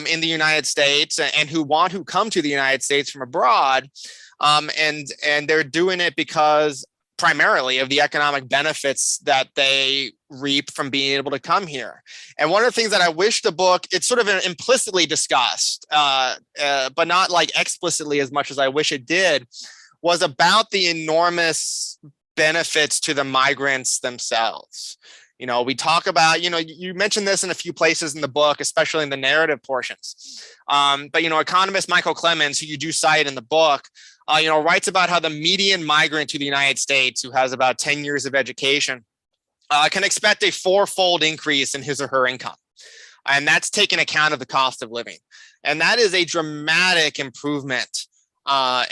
in the United States and who come to the United States from abroad. And they're doing it because primarily of the economic benefits that they reap from being able to come here. And one of the things that I wish the book, it's sort of implicitly discussed, but not like explicitly as much as I wish it did, was about the enormous benefits to the migrants themselves. We talk about, you mentioned this in a few places in the book, especially in the narrative portions. But economist Michael Clemens, who you do cite in the book, writes about how the median migrant to the United States, who has about 10 years of education, can expect a 4-fold increase in his or her income. And that's taking account of the cost of living. And that is a dramatic improvement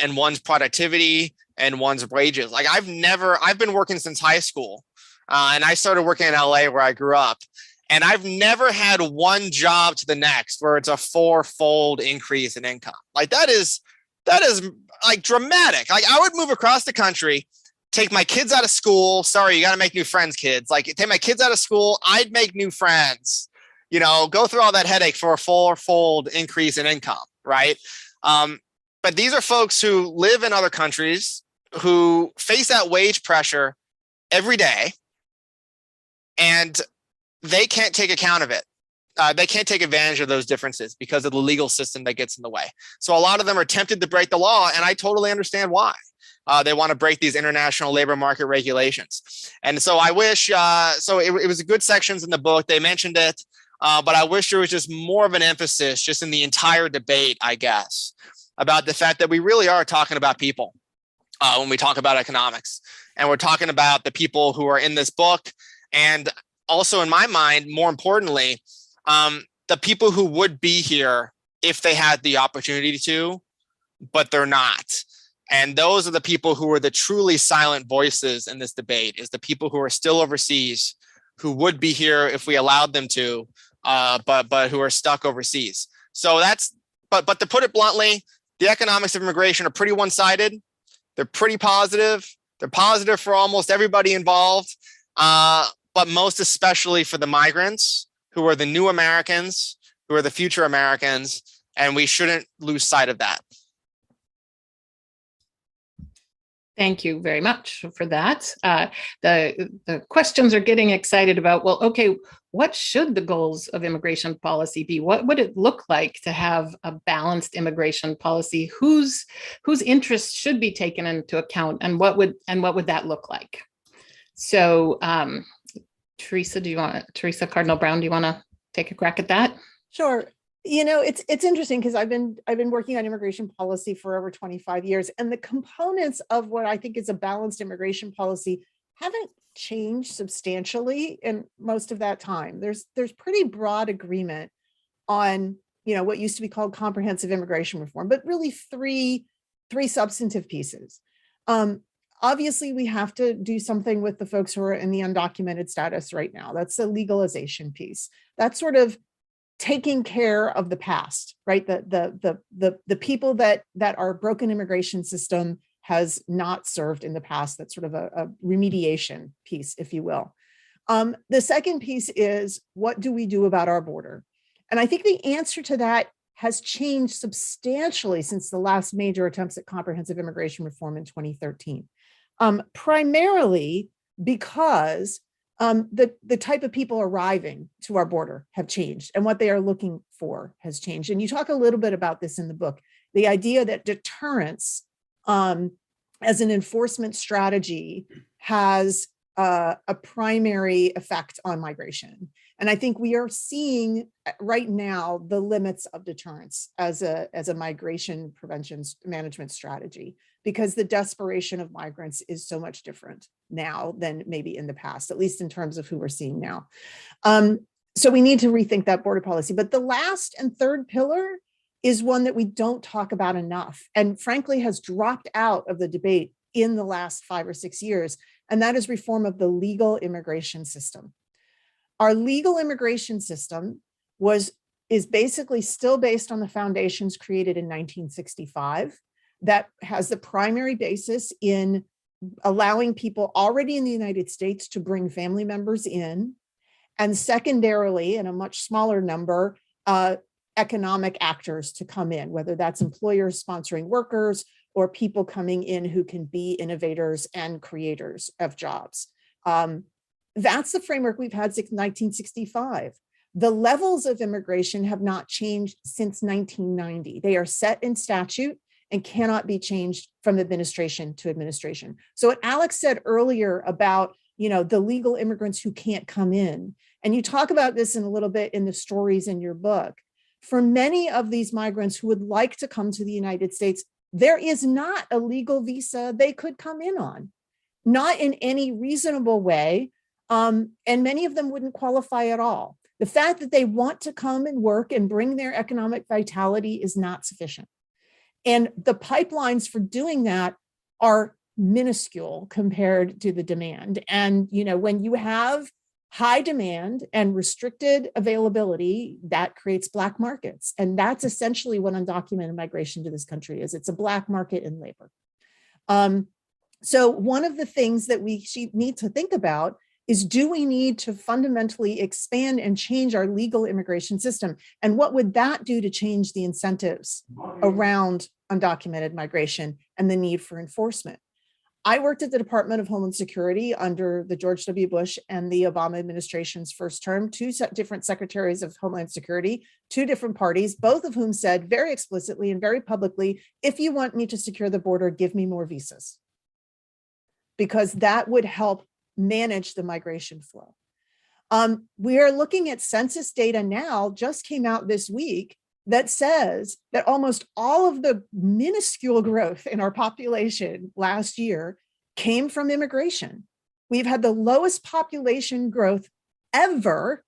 in one's productivity and one's wages. Like I've been working since high school, and I started working in LA where I grew up, and I've never had one job to the next where it's a 4-fold increase in income. Like that is like dramatic. Like I would move across the country, take my kids out of school. Sorry, you got to make new friends, kids. Like take my kids out of school. I'd make new friends, go through all that headache for a 4-fold increase in income. Right. But these are folks who live in other countries, who face that wage pressure every day, and they can't take account of it. they can't take advantage of those differences because of the legal system that gets in the way. So a lot of them are tempted to break the law, and I totally understand why. They want to break these international labor market regulations. And so I wish, it was good sections in the book. They mentioned it, but I wish there was just more of an emphasis just in the entire debate, I guess, about the fact that we really are talking about people when we talk about economics. And we're talking about the people who are in this book. And also in my mind, more importantly, the people who would be here if they had the opportunity to, but they're not. And those are the people who are the truly silent voices in this debate, is the people who are still overseas, who would be here if we allowed them to, but who are stuck overseas. So but to put it bluntly, the economics of immigration are pretty one-sided. They're pretty positive. They're positive for almost everybody involved, but most especially for the migrants, who are the new Americans, who are the future Americans, and we shouldn't lose sight of that. Thank you very much for that. The questions are getting excited about, well, okay, what should the goals of immigration policy be? What would it look like to have a balanced immigration policy? Whose interests should be taken into account, and what would that look like? So, Teresa Cardinal Brown, do you want to take a crack at that? Sure. It's interesting because I've been working on immigration policy for over 25 years, and the components of what I think is a balanced immigration policy haven't changed substantially in most of that time. There's pretty broad agreement on what used to be called comprehensive immigration reform, but really three substantive pieces. Obviously, we have to do something with the folks who are in the undocumented status right now. That's the legalization piece. That's sort of taking care of the past, right? The people that our broken immigration system has not served in the past. That's sort of a remediation piece, if you will. The second piece is, what do we do about our border? And I think the answer to that has changed substantially since the last major attempts at comprehensive immigration reform in 2013. Primarily because the type of people arriving to our border have changed, and what they are looking for has changed. And you talk a little bit about this in the book, the idea that deterrence as an enforcement strategy has a primary effect on migration. And I think we are seeing right now the limits of deterrence as a migration prevention management strategy, because the desperation of migrants is so much different now than maybe in the past, at least in terms of who we're seeing now. So we need to rethink that border policy. But the last and third pillar is one that we don't talk about enough, and frankly has dropped out of the debate in the last 5 or 6 years, and that is reform of the legal immigration system. Our legal immigration system is basically still based on the foundations created in 1965. That has the primary basis in allowing people already in the United States to bring family members in, and secondarily, in a much smaller number, economic actors to come in, whether that's employers sponsoring workers or people coming in who can be innovators and creators of jobs. That's the framework we've had since 1965. The levels of immigration have not changed since 1990. They are set in statute and cannot be changed from administration to administration. So what Alex said earlier about, the legal immigrants who can't come in, and you talk about this in a little bit in the stories in your book, for many of these migrants who would like to come to the United States, there is not a legal visa they could come in on, not in any reasonable way. And many of them wouldn't qualify at all. The fact that they want to come and work and bring their economic vitality is not sufficient. And the pipelines for doing that are minuscule compared to the demand. And, when you have high demand and restricted availability, that creates black markets. And that's essentially what undocumented migration to this country is. It's a black market in labor. So one of the things that we need to think about is, do we need to fundamentally expand and change our legal immigration system? And what would that do to change the incentives around undocumented migration and the need for enforcement? I worked at the Department of Homeland Security under the George W. Bush and the Obama administration's first term, two different secretaries of Homeland Security, two different parties, both of whom said very explicitly and very publicly, if you want me to secure the border, give me more visas, because that would help manage the migration flow. We are looking at census data now, just came out this week, that says that almost all of the minuscule growth in our population last year came from immigration. We've had the lowest population growth ever,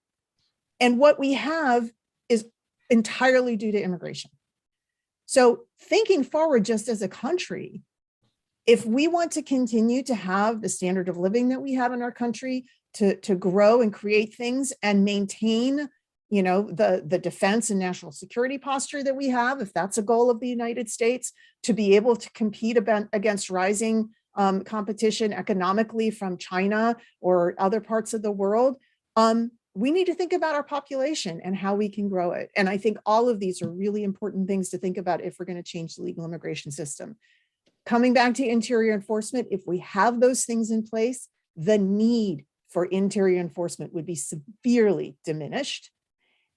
and what we have is entirely due to immigration. So thinking forward, just as a country, if we want to continue to have the standard of living that we have in our country, to grow and create things and maintain the defense and national security posture that we have, if that's a goal of the United States, to be able to compete against rising competition economically from China or other parts of the world, we need to think about our population and how we can grow it. And I think all of these are really important things to think about if we're going to change the legal immigration system. Coming back to interior enforcement, if we have those things in place, the need for interior enforcement would be severely diminished.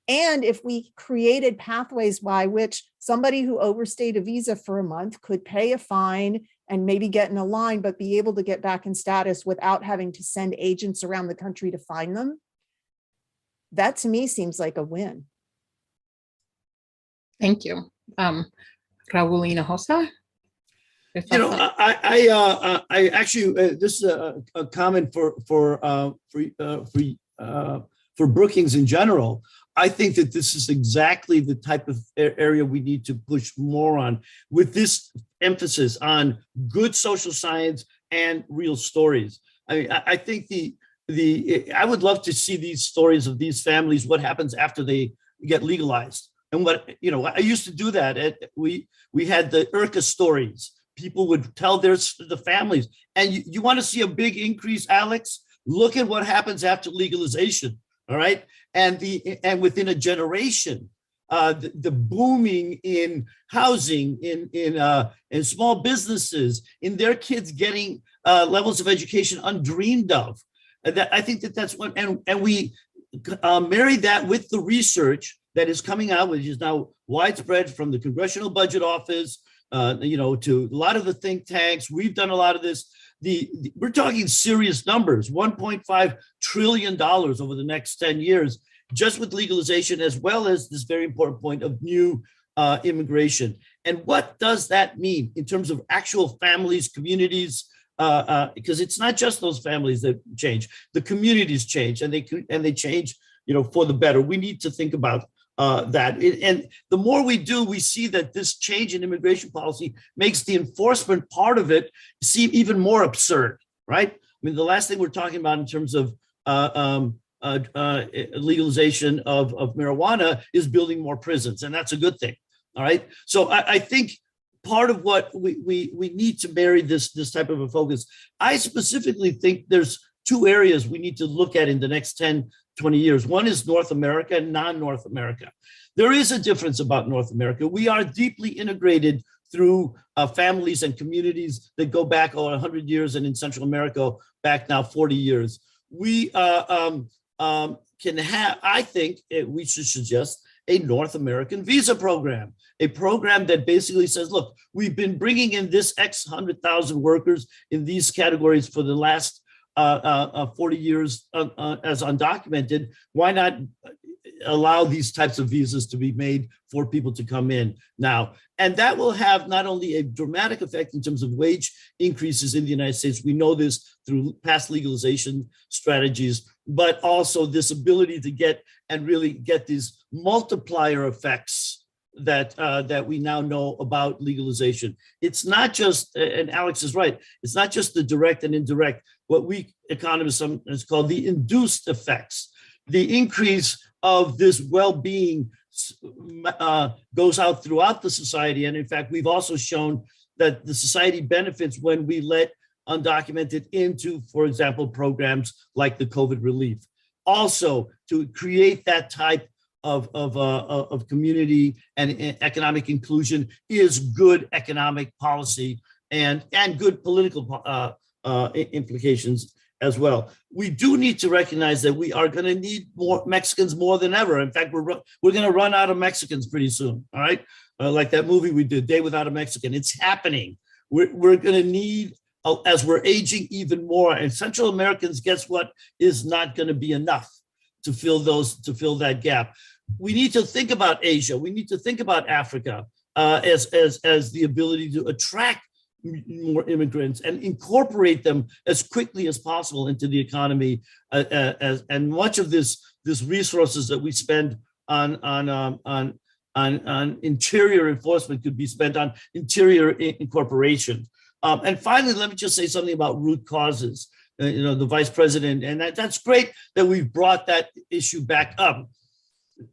And if we created pathways by which somebody who overstayed a visa for a month could pay a fine and maybe get in a line, but be able to get back in status without having to send agents around the country to find them, that to me seems like a win. Thank you. Raul Hinojosa? I actually, this is a comment for Brookings in general. I think that this is exactly the type of area we need to push more on, with this emphasis on good social science and real stories. I mean, I think I would love to see these stories of these families, what happens after they get legalized. And what, I used to do that. We had the IRCA stories. People would tell the families, and you want to see a big increase, Alex? Look at what happens after legalization. All right. And within a generation, the booming in housing, in small businesses, in their kids getting levels of education undreamed of. I think that's what, and we married that with the research that is coming out, which is now widespread from the Congressional Budget Office, to a lot of the think tanks. We've done a lot of this. We're talking serious numbers, $1.5 trillion over the next 10 years, just with legalization, as well as this very important point of new immigration. And what does that mean in terms of actual families, communities? Because it's not just those families that change; the communities change, and they change, for the better. We need to think about that. And the more we do, we see that this change in immigration policy makes the enforcement part of it seem even more absurd, right? I mean, the last thing we're talking about in terms of legalization of marijuana is building more prisons, and that's a good thing. All right. So I think part of what we need to marry this type of a focus. I specifically think there's two areas we need to look at in the next 10, 20 years. One is North America and non-North America. There is a difference about North America. We are deeply integrated through families and communities that go back 100 years, and in Central America, back now 40 years. We can have, I think we should suggest a North American visa program, a program that basically says, look, we've been bringing in this X 100,000 workers in these categories for the last 40 years as undocumented. Why not allow these types of visas to be made for people to come in now? And that will have not only a dramatic effect in terms of wage increases in the United States, we know this through past legalization strategies, but also this ability to get these multiplier effects that we now know about legalization. It's not just, and Alex is right, it's not just the direct and indirect, what we economists sometimes call the induced effects. The increase of this well-being goes out throughout the society. And in fact, we've also shown that the society benefits when we let undocumented into, for example, programs like the COVID relief. Also, to create that type of community and economic inclusion is good economic policy and good political implications as well. We do need to recognize that we are going to need more Mexicans more than ever. In fact, we're going to run out of Mexicans pretty soon. All right, like that movie we did, Day Without a Mexican. It's happening. We're going to need, as we're aging even more, and Central Americans, guess what, is not going to be enough to fill that gap. We need to think about Asia. We need to think about Africa as the ability to attract more immigrants and incorporate them as quickly as possible into the economy. And much of this resources that we spend on interior enforcement could be spent on interior incorporation. And finally, let me just say something about root causes. The vice president, and that's great that we've brought that issue back up.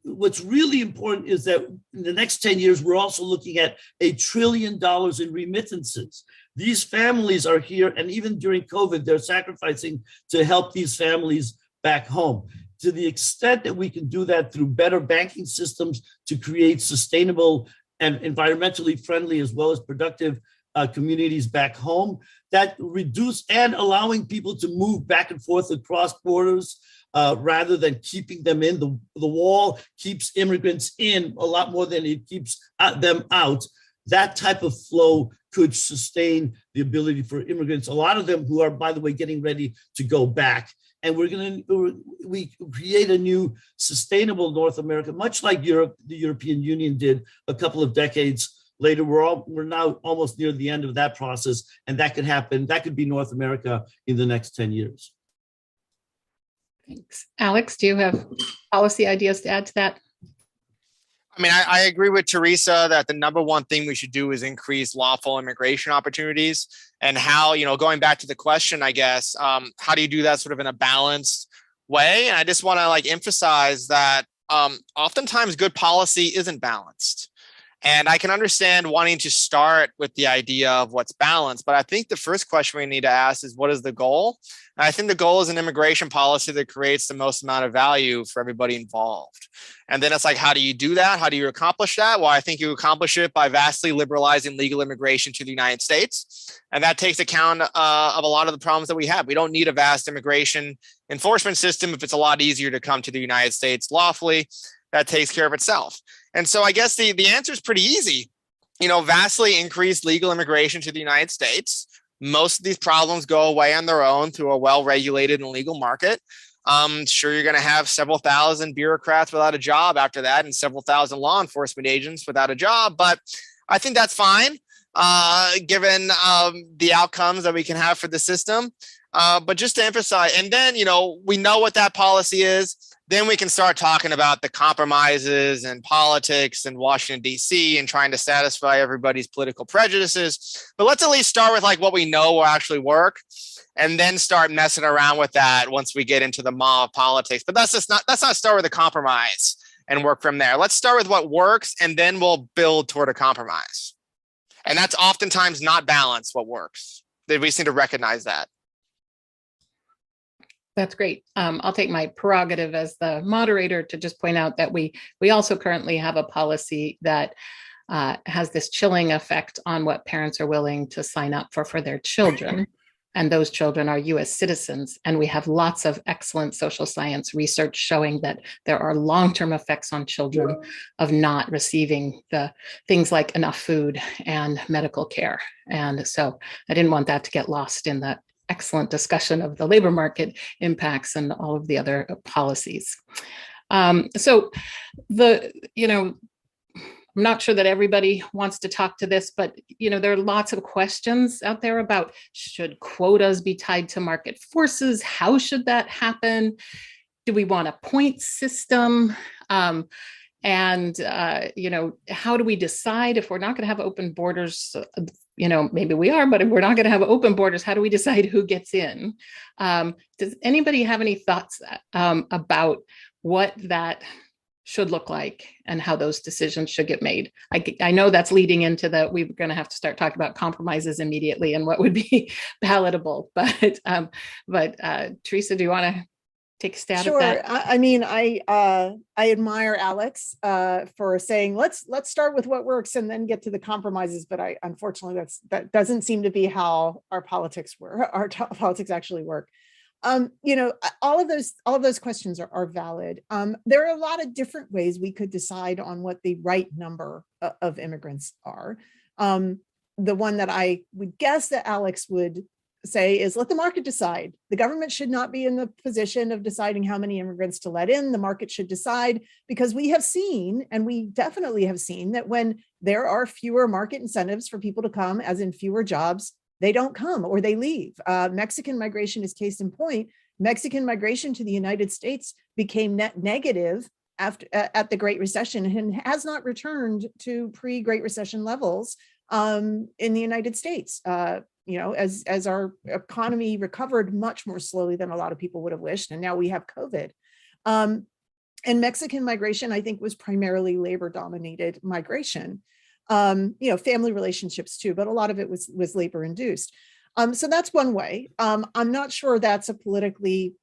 What's really important is that in the next 10 years, we're also looking at $1 trillion in remittances. These families are here, and even during COVID, they're sacrificing to help these families back home. To the extent that we can do that through better banking systems to create sustainable and environmentally friendly as well as productive communities back home, that reduce and allowing people to move back and forth across borders, rather than keeping them in. The wall keeps immigrants in a lot more than it keeps them out. That type of flow could sustain the ability for immigrants, a lot of them who are, by the way, getting ready to go back. And we create a new sustainable North America, much like Europe, the European Union did a couple of decades later. We're now almost near the end of that process, and that could happen. That could be North America in the next 10 years. Thanks. Alex, do you have policy ideas to add to that? I mean, I agree with Teresa that the number one thing we should do is increase lawful immigration opportunities. And how, going back to the question, I guess, how do you do that sort of in a balanced way? And I just want to emphasize that oftentimes good policy isn't balanced. And I can understand wanting to start with the idea of what's balanced, but I think the first question we need to ask is, what is the goal? And I think the goal is an immigration policy that creates the most amount of value for everybody involved. And then it's how do you do that? How do you accomplish that? Well, I think you accomplish it by vastly liberalizing legal immigration to the United States. And that takes account of a lot of the problems that we have. We don't need a vast immigration enforcement system if it's a lot easier to come to the United States lawfully. That takes care of itself. And so I guess the answer is pretty easy. Vastly increase legal immigration to the United States. Most of these problems go away on their own through a well-regulated and legal market. Sure, you're going to have several thousand bureaucrats without a job after that and several thousand law enforcement agents without a job. But I think that's fine, given the outcomes that we can have for the system. But just to emphasize, and then, we know what that policy is. Then we can start talking about the compromises and politics in Washington, D.C. and trying to satisfy everybody's political prejudices. But let's at least start with what we know will actually work, and then start messing around with that once we get into the maw of politics. But let's not start with a compromise and work from there. Let's start with what works, and then we'll build toward a compromise. And that's oftentimes not balanced, what works. We just need to recognize that. That's great. I'll take my prerogative as the moderator to just point out that we also currently have a policy that has this chilling effect on what parents are willing to sign up for their children. And those children are US citizens. And we have lots of excellent social science research showing that there are long-term effects on children of not receiving the things like enough food and medical care. And so I didn't want that to get lost in the excellent discussion of the labor market impacts and all of the other policies. So I'm not sure that everybody wants to talk to this, but there are lots of questions out there about, should quotas be tied to market forces? How should that happen? Do we want a point system? How do we decide if we're not going to have open borders? Maybe we are, but if we're not going to have open borders, how do we decide who gets in? Does anybody have any thoughts about what that should look like and how those decisions should get made? I know that's leading into that we're going to have to start talking about compromises immediately and what would be palatable. But Teresa, do you want to take a stab Sure. at that? I mean, I admire Alex for saying let's start with what works and then get to the compromises. But unfortunately that doesn't seem to be how our politics work. Our politics actually work. You know, all of those questions are valid. There are a lot of different ways we could decide on what the right number of immigrants are. The one that I would guess that Alex would say is let the market decide. The government should not be in the position of deciding how many immigrants to let in. The market should decide, because we have seen, and we definitely have seen, that when there are fewer market incentives for people to come, as in fewer jobs, they don't come or they leave. Mexican migration is case in point. Mexican migration to the United States became net negative at the Great Recession and has not returned to pre-Great Recession levels in the United States. You know, as our economy recovered much more slowly than a lot of people would have wished, and now we have COVID. And Mexican migration, I think, was primarily labor-dominated migration. You know, family relationships too, but a lot of it was labor-induced. So that's one way. I'm not sure that's a politically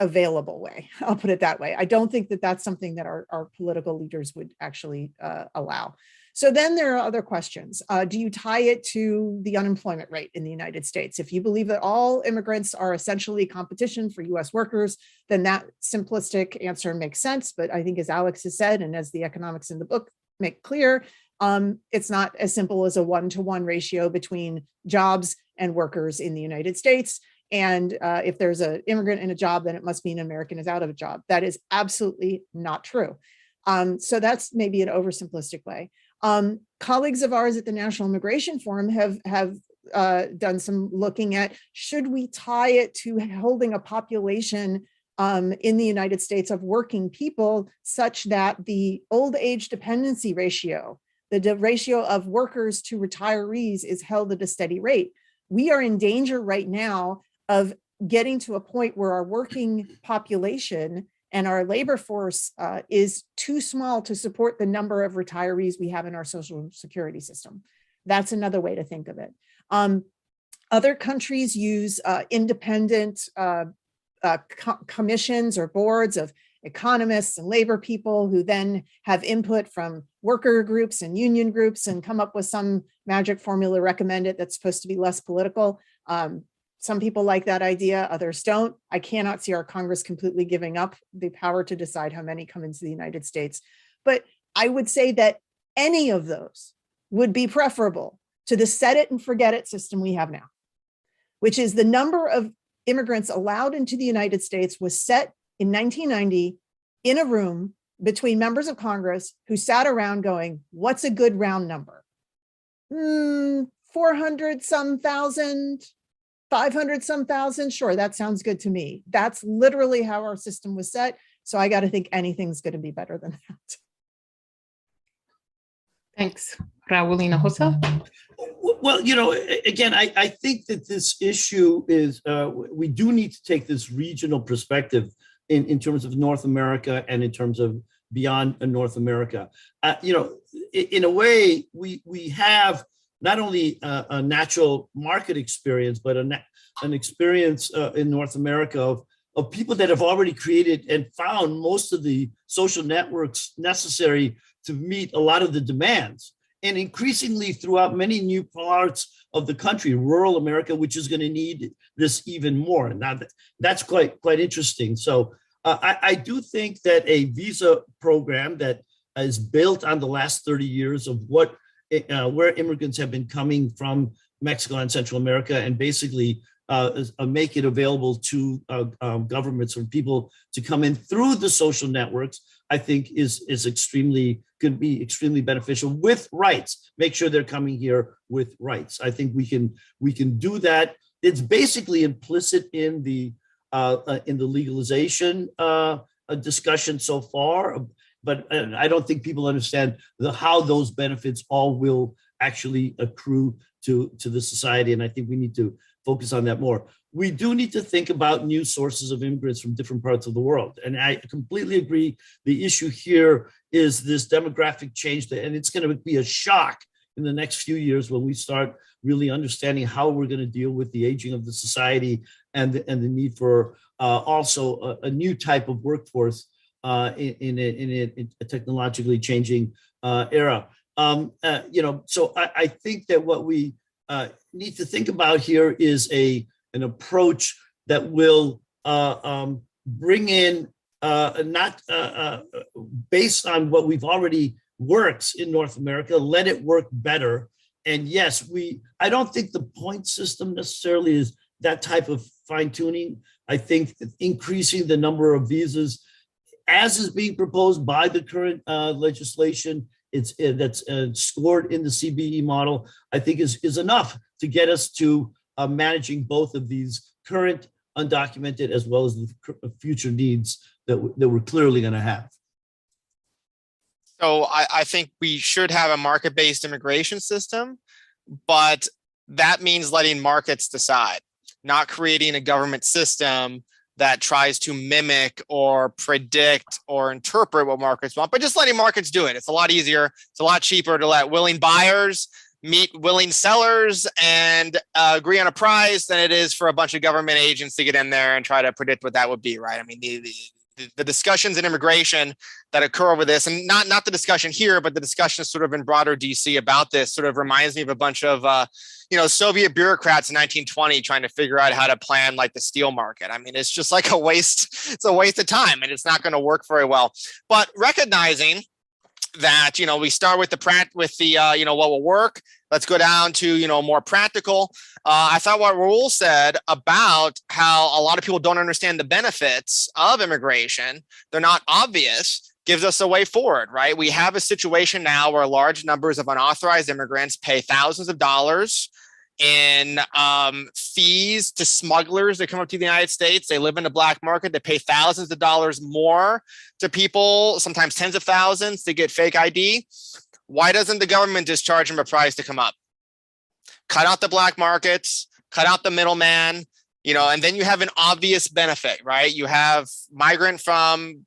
available way. I'll put it that way. I don't think that that's something that our political leaders would actually allow. So then there are other questions. Do you tie it to the unemployment rate in the United States? If you believe that all immigrants are essentially competition for US workers, then that simplistic answer makes sense. But I think, as Alex has said, and as the economics in the book make clear, it's not as simple as a 1-to-1 ratio between jobs and workers in the United States. And if there's an immigrant in a job, then it must mean an American is out of a job. That is absolutely not true. So that's maybe an oversimplistic way. Colleagues of ours at the National Immigration Forum have done some looking at, should we tie it to holding a population in the United States of working people such that the old age dependency ratio, the ratio of workers to retirees, is held at a steady rate. We are in danger right now of getting to a point where our working population and our labor force is too small to support the number of retirees we have in our social security system. That's another way to think of it. Other countries use independent commissions or boards of economists and labor people who then have input from worker groups and union groups and come up with some magic formula recommended that's supposed to be less political. Some people like that idea, others don't. I cannot see our Congress completely giving up the power to decide how many come into the United States. But I would say that any of those would be preferable to the set it and forget it system we have now, which is the number of immigrants allowed into the United States was set in 1990 in a room between members of Congress who sat around going, what's a good round number? 400 some thousand, 500 some thousand. Sure, that sounds good to me. That's literally how our system was set. So I got to think anything's going to be better than that. Thanks. Raul Hinojosa? Well, you know, again, I think that this issue is, we do need to take this regional perspective in terms of North America and in terms of beyond North America. You know, in a way, we have not only a natural market experience, but an experience in North America of people that have already created and found most of the social networks necessary to meet a lot of the demands. And increasingly throughout many new parts of the country, rural America, which is going to need this even more. And now that's quite interesting. So I do think that a visa program that is built on the last 30 years of where immigrants have been coming from Mexico and Central America, and basically make it available to governments or people to come in through the social networks, I think is could be extremely beneficial with rights. Make sure they're coming here with rights. I think we can do that. It's basically implicit in the legalization discussion so far, but I don't think people understand how those benefits all will actually accrue to the society. And I think we need to focus on that more. We do need to think about new sources of immigrants from different parts of the world. And I completely agree. The issue here is this demographic change, and it's going to be a shock in the next few years when we start really understanding how we're going to deal with the aging of the society and the need for also a new type of workforce in a technologically changing era. So I think that what we need to think about here is an approach that will bring in not based on what we've already works in North America, let it work better. And yes, I don't think the point system necessarily is that type of fine tuning. I think increasing the number of visas, as is being proposed by the current legislation, that's scored in the CBE model, I think is enough to get us to managing both of these current undocumented as well as the future needs that we're clearly going to have. So I think we should have a market-based immigration system, but that means letting markets decide, not creating a government system that tries to mimic or predict or interpret what markets want, but just letting markets do it. It's a lot easier. It's a lot cheaper to let willing buyers meet willing sellers and agree on a price than it is for a bunch of government agents to get in there and try to predict what that would be, right? I mean, the discussions in immigration that occur over this, and not the discussion here, but the discussion sort of in broader DC about this sort of reminds me of a bunch of, Soviet bureaucrats in 1920 trying to figure out how to plan like the steel market. I mean, it's just like a waste. It's a waste of time and it's not going to work very well. But recognizing that, we start with what will work. Let's go down to, more practical. I thought what Raul said about how a lot of people don't understand the benefits of immigration, they're not obvious, gives us a way forward, right? We have a situation now where large numbers of unauthorized immigrants pay thousands of dollars in fees to smugglers that come up to the United States. They live in the black market. They pay thousands of dollars more to people, sometimes tens of thousands, to get fake ID. Why doesn't the government just charge them a price to come up? Cut out the black markets, cut out the middleman, and then you have an obvious benefit, right? You have migrant from,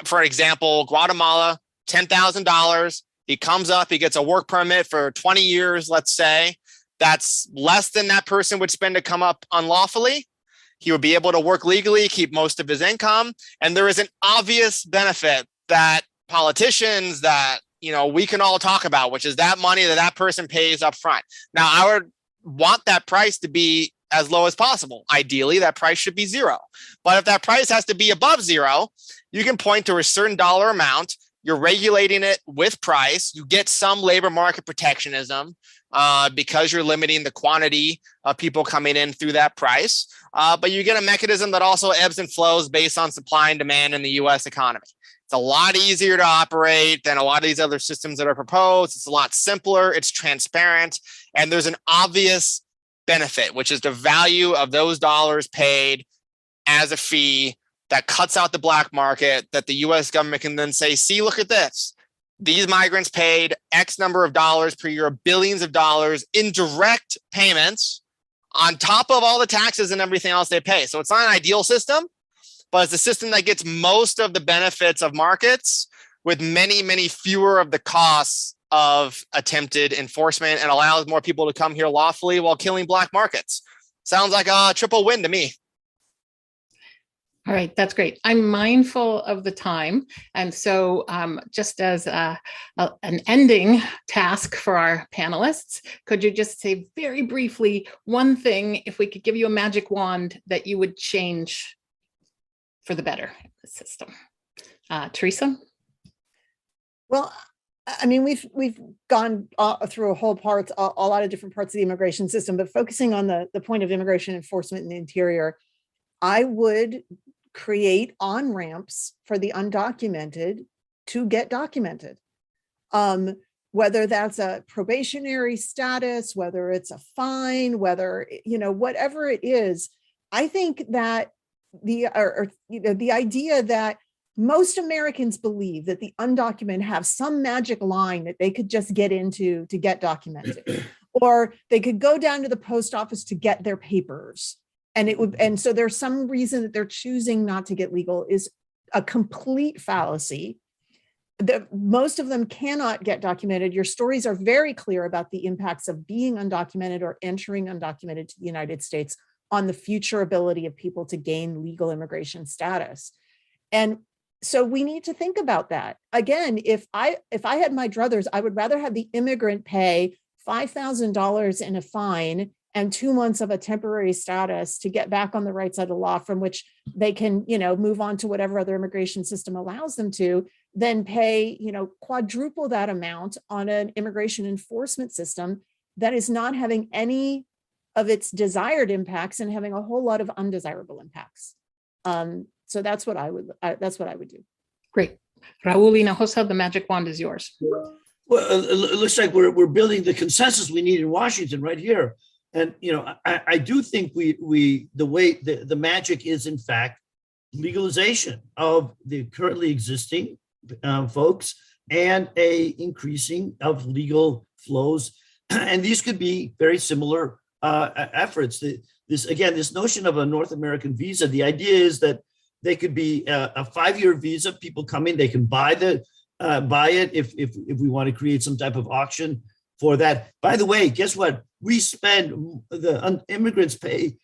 for example, Guatemala, $10,000. He comes up, he gets a work permit for 20 years, let's say. That's less than that person would spend to come up unlawfully. He would be able to work legally, keep most of his income. And there is an obvious benefit that politicians, that we can all talk about, which is that money that person pays up front. Now, I would want that price to be as low as possible. Ideally, that price should be zero. But if that price has to be above zero, you can point to a certain dollar amount. You're regulating it with price. You get some labor market protectionism because you're limiting the quantity of people coming in through that price. But you get a mechanism that also ebbs and flows based on supply and demand in the U.S. economy. It's a lot easier to operate than a lot of these other systems that are proposed. It's a lot simpler. It's transparent. And there's an obvious benefit, which is the value of those dollars paid as a fee that cuts out the black market, that the U.S. government can then say, see, look at this. These migrants paid X number of dollars per year, billions of dollars in direct payments on top of all the taxes and everything else they pay. So it's not an ideal system, but it's a system that gets most of the benefits of markets with many, many fewer of the costs of attempted enforcement and allows more people to come here lawfully while killing black markets. Sounds like a triple win to me. All right, that's great. I'm mindful of the time. And so just as an ending task for our panelists, could you just say very briefly one thing, if we could give you a magic wand, that you would change for the better in the system? Teresa? Well, I mean, we've gone through a lot of different parts of the immigration system, but focusing on the point of immigration enforcement in the interior, I would create on-ramps for the undocumented to get documented. Whether that's a probationary status, whether it's a fine, whether, whatever it is, I think that the idea that most Americans believe that the undocumented have some magic line that they could just get into to get documented, or they could go down to the post office to get their papers. And so there's some reason that they're choosing not to get legal is a complete fallacy. Most of them cannot get documented. Your stories are very clear about the impacts of being undocumented or entering undocumented to the United States on the future ability of people to gain legal immigration status. And so we need to think about that. Again, if I had my druthers, I would rather have the immigrant pay $5,000 in a fine and 2 months of a temporary status to get back on the right side of the law, from which they can, move on to whatever other immigration system allows them to, than pay, quadruple that amount on an immigration enforcement system that is not having any of its desired impacts and having a whole lot of undesirable impacts. So that's what I would do. Great. Raul Hinojosa, the magic wand is yours. Well, it looks like we're building the consensus we need in Washington right here. And, I do think the magic is, in fact, legalization of the currently existing folks and a increasing of legal flows. And these could be very similar efforts. This notion of a North American visa, the idea is that they could be a 5-year visa. People come in, they can buy it if we want to create some type of auction for that. By the way, guess what? We spend, the immigrants pay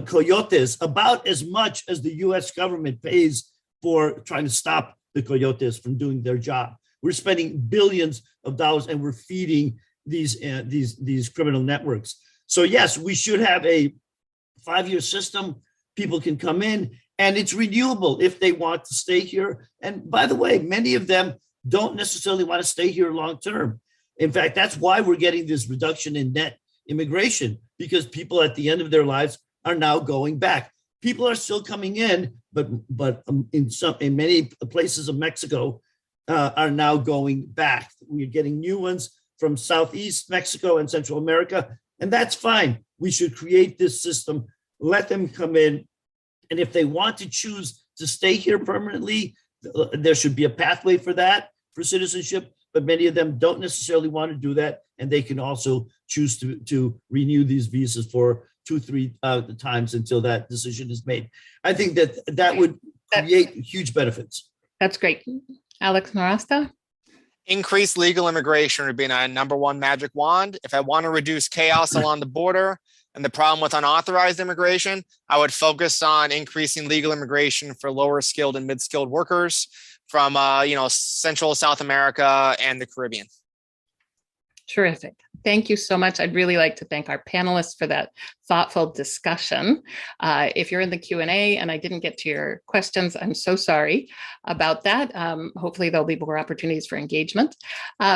coyotes about as much as the U.S. government pays for trying to stop the coyotes from doing their job. We're spending billions of dollars, and we're feeding these criminal networks. So yes, we should have a 5-year system. People can come in, and it's renewable if they want to stay here. And by the way, many of them don't necessarily want to stay here long term. In fact, that's why we're getting this reduction in net immigration, because people at the end of their lives are now going back. People are still coming in, but in many places of Mexico are now going back. We're getting new ones from Southeast Mexico and Central America, and that's fine. We should create this system, let them come in, and if they want to choose to stay here permanently, there should be a pathway for that, for citizenship, but many of them don't necessarily want to do that, and they can also choose to renew these visas for 2-3 times until that decision is made. I think that would create huge benefits. That's great. Alex Marasta? Increased legal immigration would be my number one magic wand. If I want to reduce chaos along the border and the problem with unauthorized immigration, I would focus on increasing legal immigration for lower skilled and mid-skilled workers from Central South America and the Caribbean. Terrific. Thank you so much. I'd really like to thank our panelists for that thoughtful discussion. If you're in the Q&A and I didn't get to your questions, I'm so sorry about that. Hopefully there'll be more opportunities for engagement.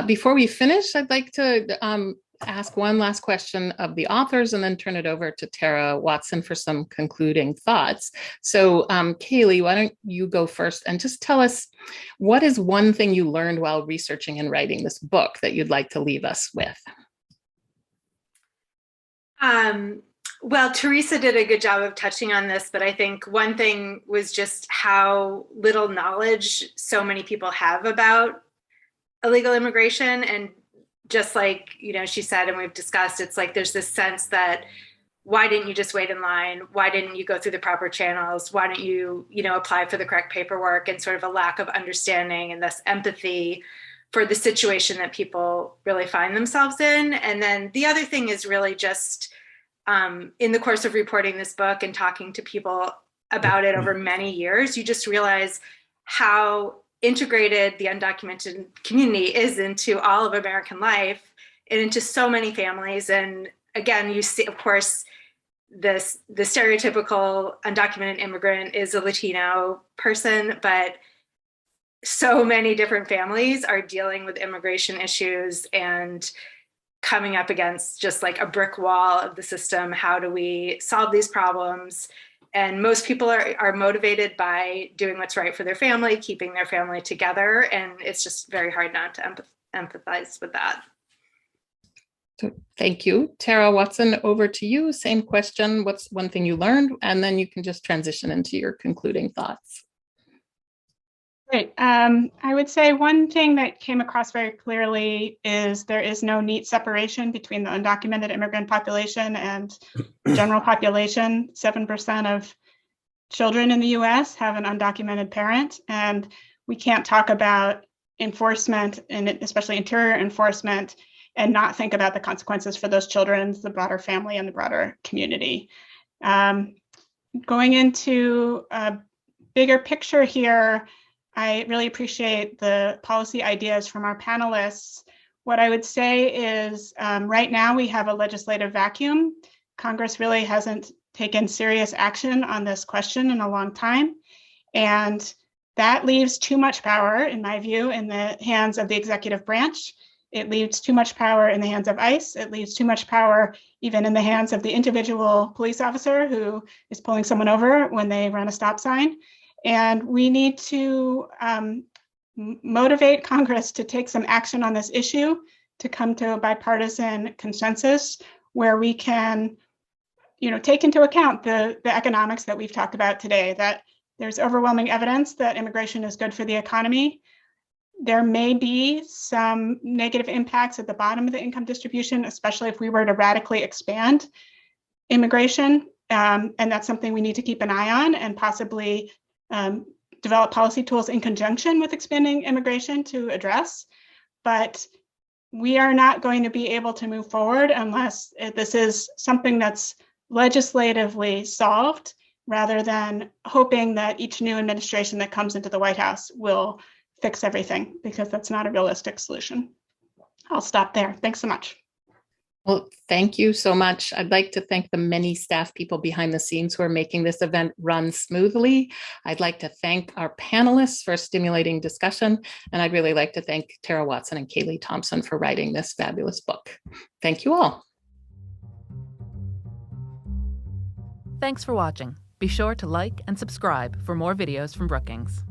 Before we finish, I'd like to ask one last question of the authors and then turn it over to Tara Watson for some concluding thoughts. So Kalee, why don't you go first and just tell us, what is one thing you learned while researching and writing this book that you'd like to leave us with? Well, Teresa did a good job of touching on this, but I think one thing was just how little knowledge so many people have about illegal immigration. And just like, she said, and we've discussed, it's like there's this sense that, why didn't you just wait in line? Why didn't you go through the proper channels? Why don't you, apply for the correct paperwork? And sort of a lack of understanding and thus empathy for the situation that people really find themselves in. And then the other thing is really just in the course of reporting this book and talking to people about it over many years, you just realize how integrated the undocumented community is into all of American life and into so many families. And again, you see, of course, the stereotypical undocumented immigrant is a Latino person, but so many different families are dealing with immigration issues and coming up against just like a brick wall of the system. How do we solve these problems? And most people are motivated by doing what's right for their family, keeping their family together. And it's just very hard not to empathize with that. So thank you. Tara Watson, over to you. Same question. What's one thing you learned? And then you can just transition into your concluding thoughts. Great. I would say one thing that came across very clearly is there is no neat separation between the undocumented immigrant population and the general population. 7% of children in the US have an undocumented parent, and we can't talk about enforcement, and especially interior enforcement, and not think about the consequences for those children, the broader family, and the broader community. Going into a bigger picture here, I really appreciate the policy ideas from our panelists. What I would say is right now we have a legislative vacuum. Congress really hasn't taken serious action on this question in a long time. And that leaves too much power, in my view, in the hands of the executive branch. It leaves too much power in the hands of ICE. It leaves too much power even in the hands of the individual police officer who is pulling someone over when they run a stop sign. And we need to motivate Congress to take some action on this issue, to come to a bipartisan consensus where we can, take into account the economics that we've talked about today, that there's overwhelming evidence that immigration is good for the economy. There may be some negative impacts at the bottom of the income distribution, especially if we were to radically expand immigration. And that's something we need to keep an eye on and possibly develop policy tools in conjunction with expanding immigration to address. But we are not going to be able to move forward unless this is something that's legislatively solved, rather than hoping that each new administration that comes into the White House will fix everything, because that's not a realistic solution. I'll stop there. Thanks so much. Well, thank you so much. I'd like to thank the many staff people behind the scenes who are making this event run smoothly. I'd like to thank our panelists for a stimulating discussion. And I'd really like to thank Tara Watson and Kalee Thompson for writing this fabulous book. Thank you all. Thanks for watching. Be sure to like and subscribe for more videos from Brookings.